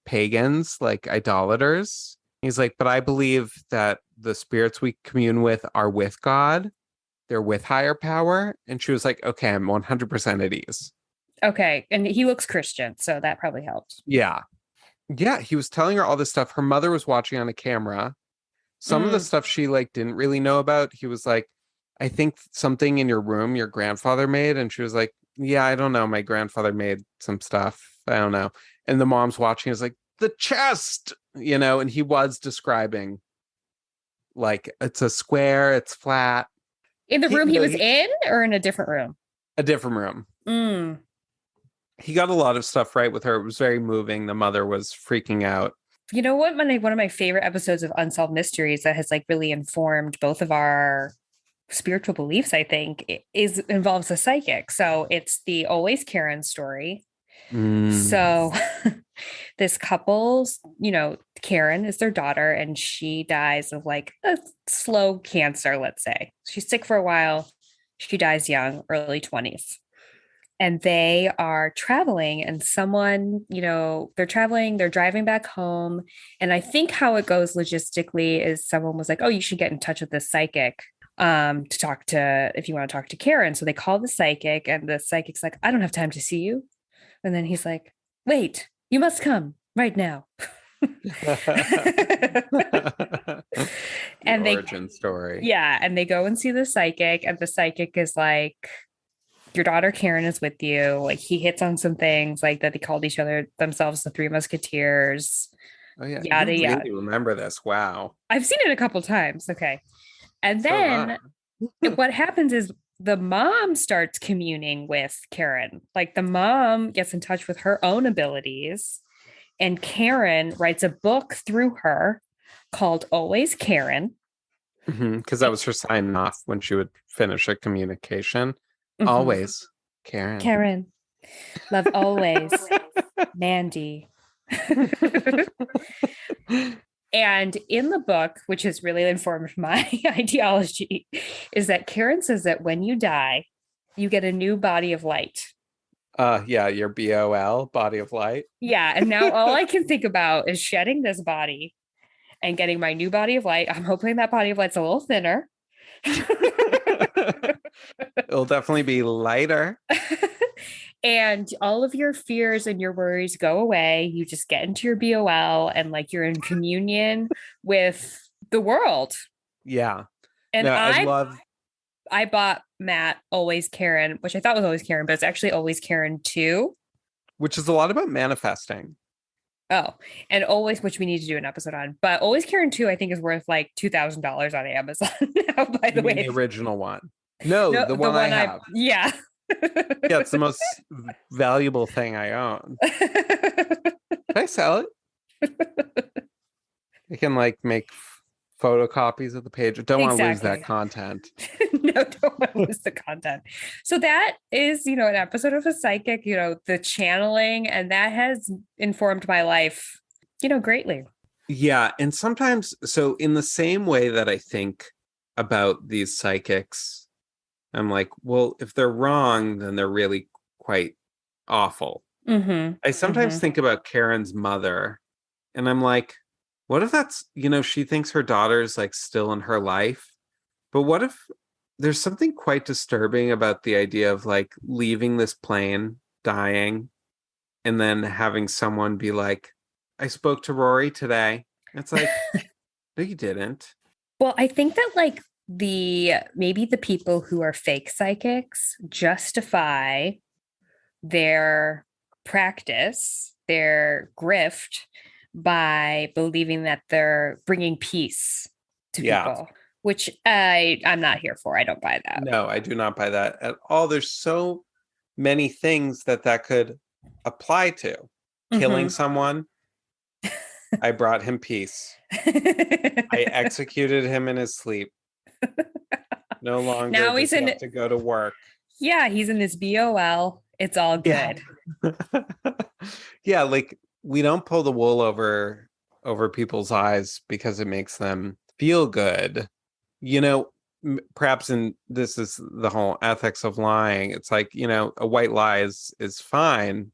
pagans, like idolaters. He's like, but I believe that the spirits we commune with are with God. They're with higher power. And she was like, okay, I'm 100% at ease. okay. And he looks Christian, so that probably helped. Yeah. Yeah. He was telling her all this stuff. Her mother was watching on a camera. Some of the Mm. stuff she like didn't really know about. He was like, I think something in your room your grandfather made. And she was like, yeah, I don't know. My grandfather made some stuff. I don't know. And the mom's watching is like, the chest, and he was describing like it's a square, it's flat. In the He room he no, was he in or in a different room? a different room. Mm. He got a lot of stuff right with her. It was very moving. The mother was freaking out. You know what? One of my favorite episodes of Unsolved Mysteries that has like really informed both of our spiritual beliefs, I think, is involves a psychic. So it's the Always Karen story. Mm. So this couple's, Karen is their daughter, and she dies of like a slow cancer, let's say. She's sick for a while. She dies young, early 20s. And they are traveling, and someone, they're traveling, they're driving back home. And I think how it goes logistically is someone was like, oh, you should get in touch with this psychic to talk to, if you want to talk to Karen. So they call the psychic, and the psychic's like, I don't have time to see you. And then he's like, wait, you must come right now. The And they, origin story. yeah, and they go and see the psychic, and the psychic is like, your daughter Karen is with you. Like, he hits on some things like that they called each other themselves the Three Musketeers, Oh yeah, you yada yada. really remember this. Wow. I've seen it a couple times. Okay. And So have then I. what happens is the mom starts communing with Karen. Like, the mom gets in touch with her own abilities, and Karen writes a book through her called Always Karen. Because that was her sign off when she would finish a communication. Mhm. Always, Karen. Karen, love always, Mandy. And in the book, which has really informed my ideology, is that Karen says that when you die, you get a new body of light. Yeah, your BOL, body of light. Yeah. And now all I can think about is shedding this body and getting my new body of light. I'm hoping that body of light's a little thinner. It'll definitely be lighter. And all of your fears and your worries go away. You just get into your BOL, and like you're in communion with the world. Yeah. And No, I I love, I bought Matt Always Karen, which I thought was Always Karen, but it's actually Always Karen 2. which is a lot about manifesting. Oh, and Always, which we need to do an episode on. But Always Karen 2, I think, is worth like $2,000 on Amazon now, by You the mean the way. original one? No, No, the the one I one have. yeah. Yeah, it's the most valuable thing I own. Can I sell it? I can like make photocopies of the page. I don't want to lose that Exactly. content. No, don't want to lose the content. So that is, an episode of a psychic, the channeling, and that has informed my life, greatly. Yeah, and sometimes, so in the same way that I think about these psychics, I'm like, well, if they're wrong, then they're really quite awful. Mm-hmm. I sometimes Mm-hmm. think about Karen's mother, and I'm like, what if that's, she thinks her daughter's like still in her life, but what if there's something quite disturbing about the idea of like leaving this plane, dying, and then having someone be like, I spoke to Rory today. It's like, no, you didn't. Well, I think that like maybe the people who are fake psychics justify their practice, their grift, by believing that they're bringing peace to Yeah. people, which I'm not here for. I don't buy that. No, I do not buy that at all. There's so many things that could apply to. Killing Mm-hmm. someone, I brought him peace. I executed him in his sleep. No longer Now does he's he in, have to go to work. yeah, he's in his BOL, It's all Yeah. good. Yeah, like we don't pull the wool over people's eyes because it makes them feel good. You know, perhaps in this is the whole ethics of lying. It's like, a white lie is fine.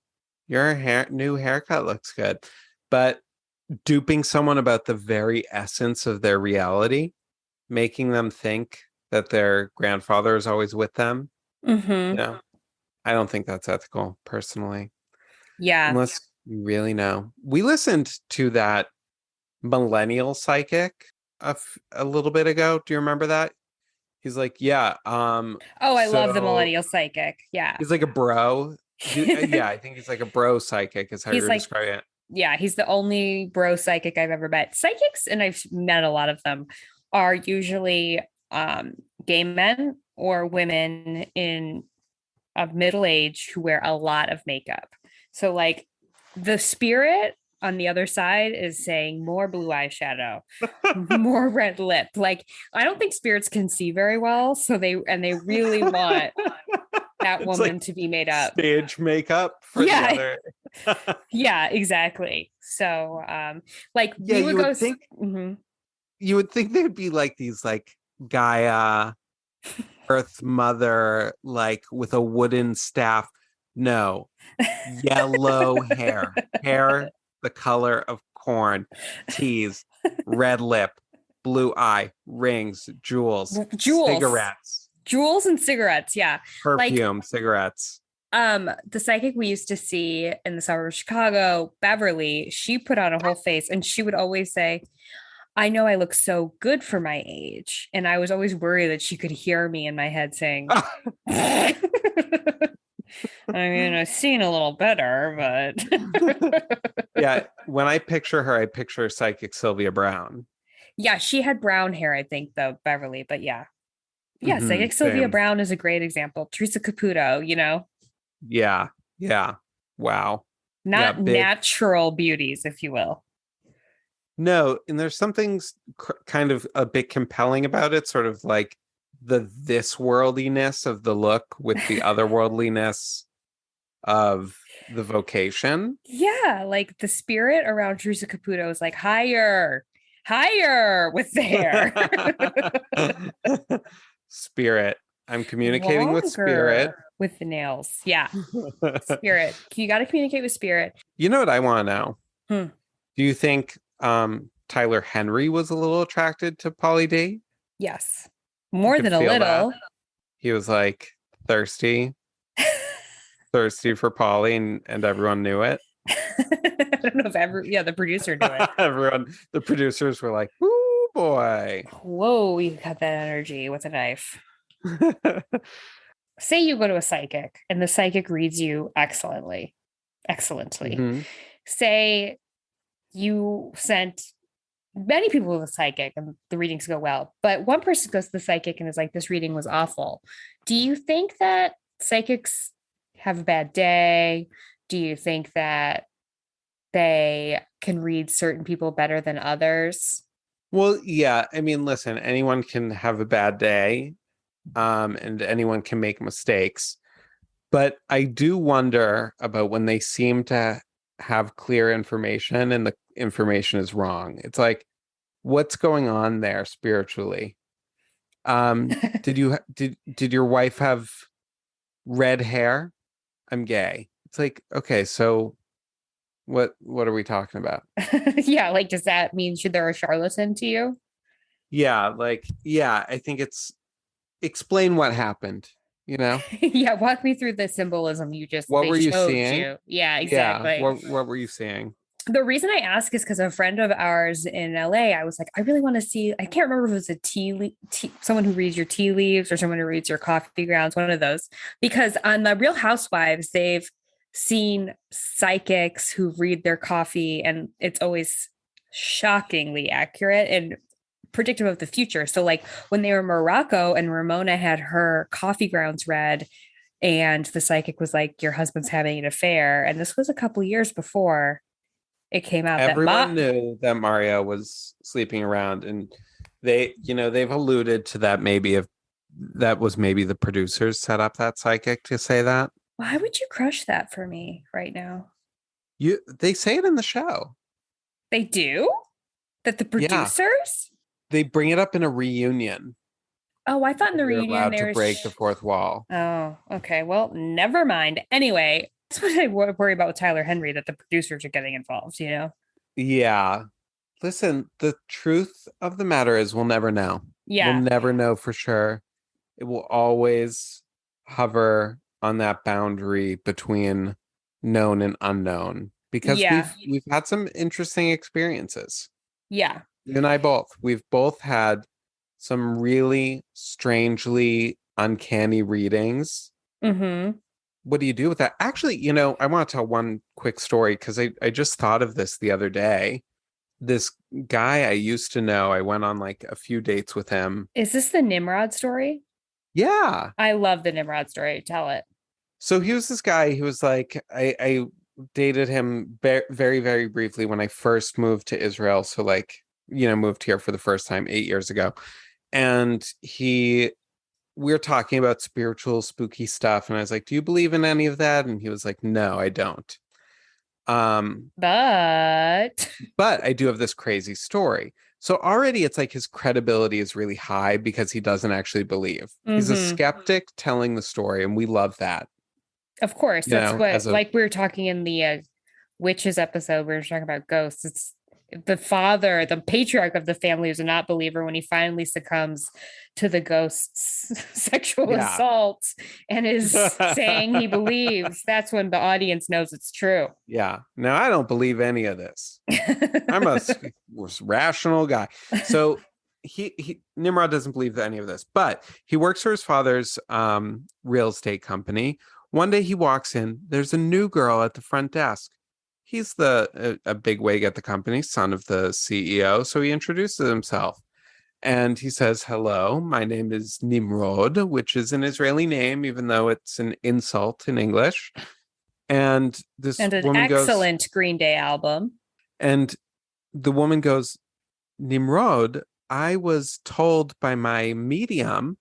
Your new haircut looks good. But duping someone about the very essence of their reality, making them think that their grandfather is always with them, you Hmm. know, I don't think that's ethical personally, Yeah. unless you really know. We listened to that millennial psychic a little bit ago. Do you remember that? He's like, yeah, Oh, I love the so millennial psychic. Yeah. he's like a bro. Yeah, I think he's like a bro psychic is how He's you're like, describing it. yeah, he's the only bro psychic I've ever met. Psychics, and I've met a lot of them, are usually um, gay men or women in of middle age who wear a lot of makeup. So, like, the spirit on the other side is saying more blue eyeshadow, more red lip. Like, I don't think spirits can see very well, so they really want that It's woman like to be made up. stage makeup for the Yeah, other. yeah, exactly. So, like Yeah, we would go. Mhm. you would think they'd be like these like Gaia Earth Mother, like with a wooden staff. No, yellow hair the color of corn, tease, red lip, blue eye, rings, jewels, Jewels, cigarettes, jewels, and cigarettes. Yeah, like perfume, cigarettes. the psychic we used to see in the suburbs of Chicago, Beverly. She put on a whole face, and she would always say, I know I look so good for my age. And I was always worried that she could hear me in my head saying, I mean, I've seen a little better, but Yeah, when I picture her, I picture psychic Sylvia Brown. yeah, she had brown hair, I think, though, Beverly. But yeah. Yeah, psychic Sylvia Same. Brown is a great example. Teresa Caputo, Yeah, yeah. Wow. Yeah, not big. natural beauties, if you will. No, and there's something kind of a bit compelling about it, sort of like the this worldliness of the look with the otherworldliness of the vocation. Yeah, like the spirit around Teresa Caputo is like higher, higher with the hair. Spirit. I'm communicating with spirit. Longer with the nails. Yeah, spirit. You got to communicate with spirit. You know what I want to know? Hmm. Do you think Tyler Henry was a little attracted to Polly D? Yes, You more could than a feel that. little. He was like thirsty, thirsty for Polly, and everyone knew it. I don't know if ever, yeah, the producer knew it. Everyone, the producers were like, "Ooh, boy." Whoa, you cut that energy with a knife. Say you go to a psychic and the psychic reads you excellently. Hmm. Say you sent many people to the psychic and the readings go well, but one person goes to the psychic and is like, this reading was awful. Do you think that psychics have a bad day? Do you think that they can read certain people better than others? Well, yeah. I mean, listen, anyone can have a bad day, and anyone can make mistakes. But I do wonder about when they seem to have clear information and the information is wrong. It's like, what's going on there spiritually? Did your wife have red hair? I'm gay. It's like, okay, so what are we talking about? Yeah, like does that mean should they're a charlatan to you? Yeah, like, yeah, I think it's explain what happened, you know? Yeah, walk me through the symbolism you just What they were you showed seeing? you. Yeah, Yeah, exactly. what were you seeing? The reason I ask is because a friend of ours in LA, I was like, I really want to see. I can't remember if it was a someone who reads your tea leaves or someone who reads your coffee grounds, one of those. Because on the Real Housewives, they've seen psychics who read their coffee, and it's always shockingly accurate and predictive of the future. So, like when they were in Morocco and Ramona had her coffee grounds read, and the psychic was like, "Your husband's having an affair," and this was a couple years before it came out that Everyone knew that Mario was sleeping around, and they've alluded to that maybe if that was maybe the producers set up that psychic to say that. Why would you crush that for me right now? They say it in the show. They do? That the Yeah, producers? they bring it up in a reunion. Oh, I thought in the You're reunion allowed they to were. break the fourth wall. Oh, okay. Well, never mind. Anyway, that's what I worry about with Tyler Henry, that the producers are getting involved, you know? Yeah. Listen, the truth of the matter is we'll never know. We'll Yeah. never know for sure. It will always hover on that boundary between known and unknown because Yeah. we've had some interesting experiences. Yeah. You and I both. We've both had some really strangely uncanny readings. Mm-hmm. What do you do with that? Actually, I want to tell one quick story because I just thought of this the other day. This guy I used to know, I went on like a few dates with him. Is this the Nimrod story? Yeah. I love the Nimrod story. Tell it. So he was this guy who was like, I dated him very, very briefly when I first moved to Israel. So, like, moved here for the first time 8 years ago. And we were talking about spiritual, spooky stuff. And I was like, do you believe in any of that? And he was like, no, I don't. Um, But but I do have this crazy story. So already it's like his credibility is really high because he doesn't actually believe. He's a mm-hmm. skeptic telling the story, and we love that, Of course, that's what, as a like we were talking in the witches episode, we were talking about ghosts. It's the father, the patriarch of the family, who's a not believer. When he finally succumbs to the ghost's sexual yeah. assault and is saying he believes, that's when the audience knows it's true. Yeah. Now I don't believe any of this. I'm a rational guy. So he Nimrod doesn't believe any of this, but he works for his father's real estate company. One day he walks in, there's a new girl at the front desk. He's a big wig at the company, son of the CEO, so he introduces himself. And he says, "Hello, my name is Nimrod," which is an Israeli name, even though it's an insult in English. And this And an woman goes, excellent Green Day album. and the woman goes, Nimrod, I was told by my medium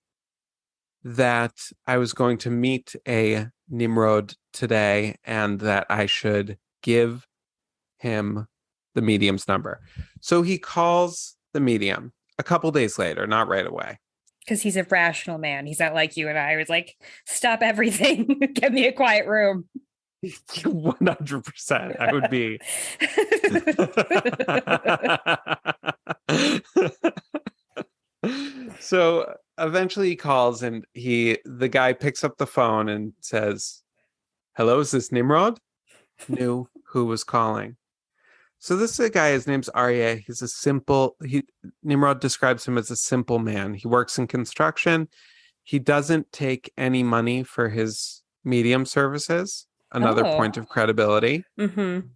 that I was going to meet a Nimrod today and that I should give him the medium's number. So he calls the medium a couple days later, not right away. Because he's a rational man. He's not like you and I. Was like, stop everything, get me a quiet room. 100%. I would be. So eventually he calls and the guy picks up the phone and says, "Hello, is this Nimrod?" Knew who was calling. So this is a guy, his name's Arya. Nimrod describes him as a simple man. He works in construction. He doesn't take any money for his medium services, another Oh. point of credibility. Mm-hmm.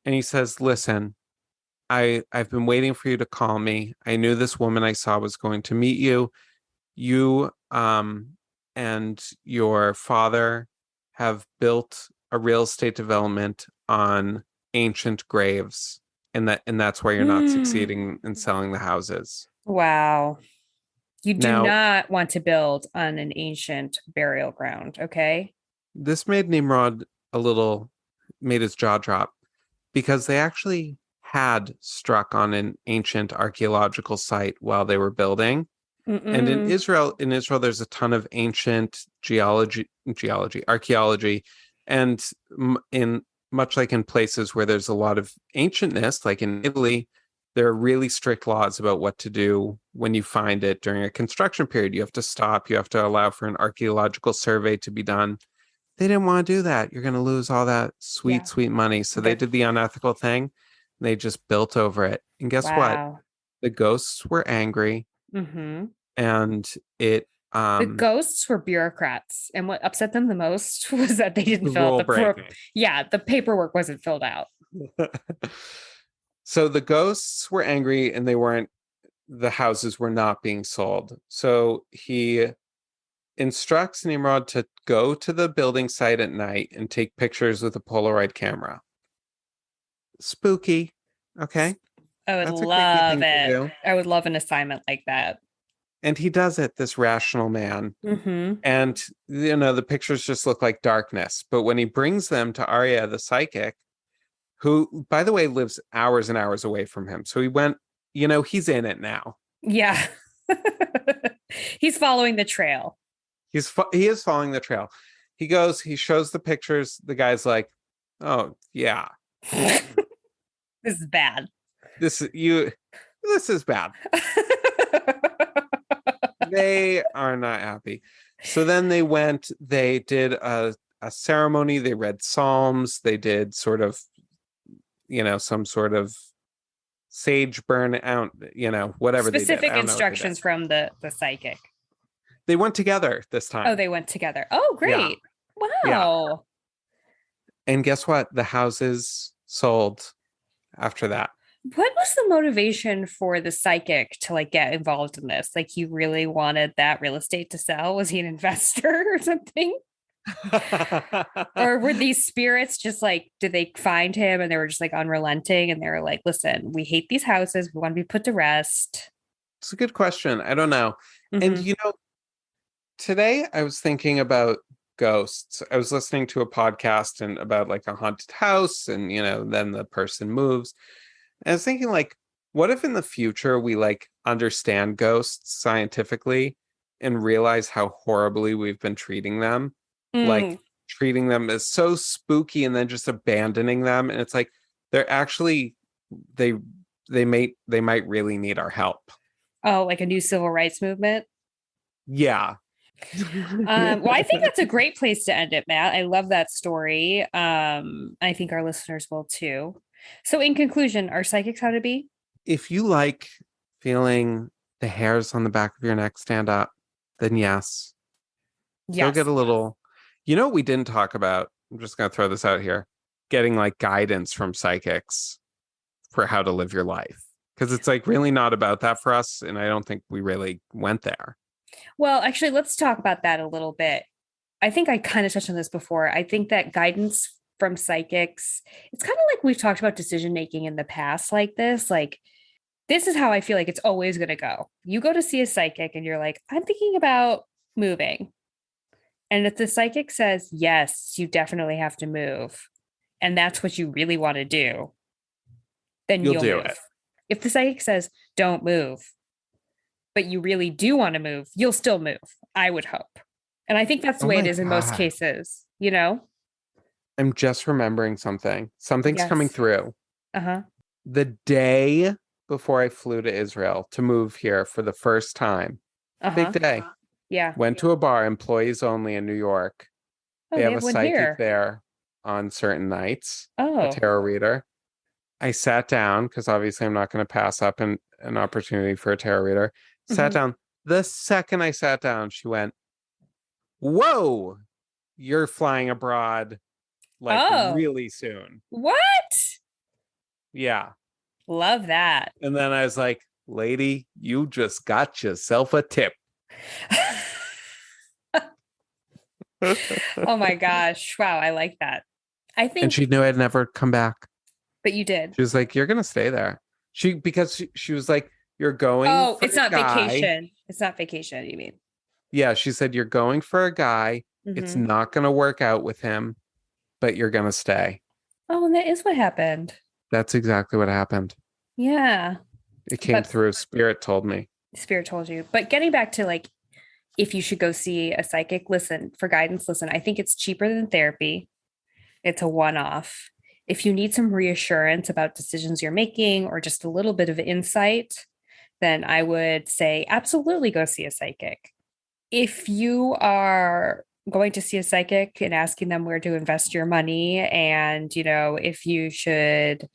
And he says, "Listen, I've been waiting for you to call me. I knew this woman I saw was going to meet you. You and your father have built a real estate development on ancient graves, and that's why you're not Mm. succeeding in selling the houses." Wow. You do Now, not want to build on an ancient burial ground, okay? this made Nimrod a little made his jaw drop because they actually had struck on an ancient archaeological site while they were building. And in Mm-mm. Israel, there's a ton of ancient archaeology, and in much like in places where there's a lot of ancientness, like in Italy, there are really strict laws about what to do when you find it during a construction period. You have to stop. You have to allow for an archaeological survey to be done. They didn't want to do that. You're going to lose all that sweet, Yeah. sweet money. So they Good. did the unethical thing. They just built over it. And guess what? Wow. The ghosts were angry Mm-hmm. and it The ghosts were bureaucrats, and what upset them the most was that they didn't the fill out rule the breaking. yeah, the paperwork wasn't filled out. So the ghosts were angry and the houses were not being sold. So he instructs Nimrod to go to the building site at night and take pictures with a Polaroid camera. Spooky. Okay. I would That's a creepy love thing to it. do. I would love an assignment like that. And he does it, this rational man. Mm-hmm. And, the pictures just look like darkness. But when he brings them to Arya, the psychic, who, by the way, lives hours and hours away from him. So he went, he's in it now. Yeah. He's following the trail. He is following the trail. He goes, he shows the pictures. The guy's like, oh, yeah, This is bad. this is you. This is bad. They are not happy. So then they did a ceremony. They read Psalms. They did sort of, some sort of sage burn out, whatever they did. I Specific don't know what they did. instructions from the psychic. They went together this Oh, time. they went together. Oh, Yeah. great. Yeah. Wow. And guess what? The houses sold after that. What was the motivation for the psychic to like get involved in this? Like he really wanted that real estate to sell? Was he an investor or something? Or were these spirits just like, did they find him and they were just like unrelenting and they were like, listen, we hate these houses. We want to be put to rest. It's a good question. I don't know. And Mm-hmm. today I was thinking about ghosts. I was listening to a podcast and about like a haunted house and then the person moves. And I was thinking like, what if in the future we like understand ghosts scientifically and realize how horribly we've been treating them? Like treating them as so spooky and then just abandoning them. And it's like they're actually they they might really need our help. Oh, like a new civil rights movement. Yeah. Well, I think that's a great place to end it, Matt. I love that story. I think our listeners will too. So, in conclusion, are psychics how to be? If you like feeling the hairs on the back of your neck stand up, then yes. Go Yes. get a little, what we didn't talk about. I'm just going to throw this out here. Getting like guidance from psychics for how to live your life. Because it's like really not about that for us. And I don't think we really went there. Well, actually, let's talk about that a little bit. I think I kind of touched on this before. I think that guidance from psychics, it's kind of like we've talked about decision making in the past, like this. Like, this is how I feel like it's always going to go. You go to see a psychic and you're like, I'm thinking about moving. And if the psychic says, yes, you definitely have to move, and that's what you really want to do, then You'll you'll do move. it. If the psychic says, don't move, but you really do want to move, you'll still move, I would hope. And I think that's the Oh way it my is in most God. cases, you know? I'm just remembering something. Something's coming Yes. through. Uh-huh. The day before I flew to Israel to move here for the first time, big Uh-huh. day. Yeah. Went to a bar, employees only in New York. Oh, They they have a have one psychic here. there on certain nights, a Oh. tarot reader. I sat down because obviously I'm not going to pass up an opportunity for a tarot reader. Sat Mhm. down. The second I sat down, she went, whoa, you're flying abroad like Oh, really soon. what? Yeah. Love that. And then I was like, lady, you just got yourself a tip. Oh my gosh. Wow, I like that. I And think, she knew I'd never come back. but you did. She was like, you're gonna stay there. Because she was like, you're going Oh, for it's a not guy. vacation. It's not vacation, you mean? Yeah, she said, you're going for a guy. It's Mm-hmm. not gonna work out with him, but you're gonna stay. Oh, and that is what happened. That's exactly what happened. Yeah. It came But through. Spirit told me. Spirit told you. But getting back to like, if you should go see a psychic, listen for guidance, listen. I think it's cheaper than therapy. It's a one off. If you need some reassurance about decisions you're making or just a little bit of insight, then I would say absolutely go see a psychic. If you are going to see a psychic and asking them where to invest your money and, if you should,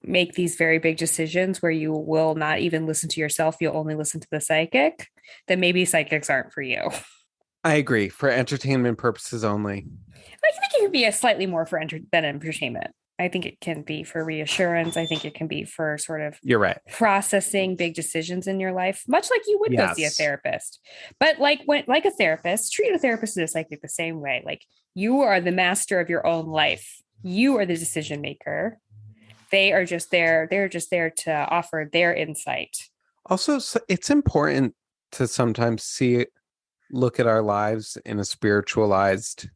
make these very big decisions where you will not even listen to yourself, you'll only listen to the psychic, then maybe psychics aren't for you. I agree. For entertainment purposes only. I think it can be a slightly more than entertainment. I think it can be for reassurance. I think it can be for sort of You're right. processing big decisions in your life, much like you would go see a Yes. therapist. But like a therapist, treat a therapist and a psychic the same way. Like you are the master of your own life. You are the decision maker. They are just there. They're just there to offer their insight. Also, it's important to sometimes look at our lives in a spiritualized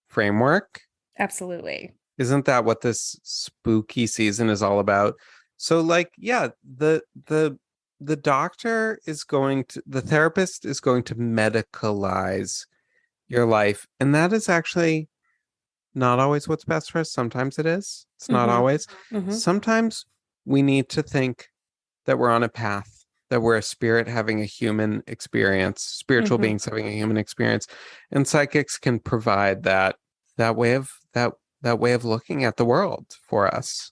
framework. Absolutely. Isn't that what this spooky season is all about? So like, yeah, the doctor is going to, the therapist is going to medicalize your life. And that is actually not always what's best for us. Sometimes it is. It's not Mm-hmm. always. Mm-hmm. Sometimes we need to think that we're on a path, that we're a spirit having a human experience, spiritual Mm-hmm. beings having a human experience. And psychics can provide that way of that way of looking at the world for us.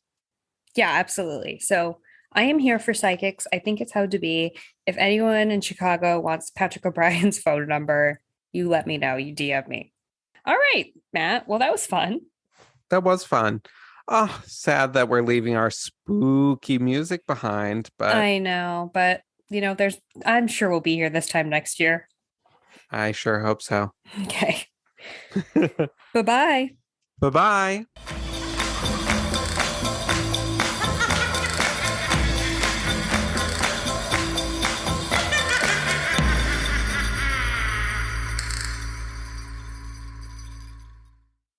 Yeah, absolutely. So I am here for psychics. I think it's how to be. If anyone in Chicago wants Patrick O'Brien's phone number, you let me know. You DM me. All right, Matt. Well, that was fun. That was fun. Oh, sad that we're leaving our spooky music behind, but I know, but I'm sure we'll be here this time next year. I sure hope so. Okay. Bye-bye. Bye bye.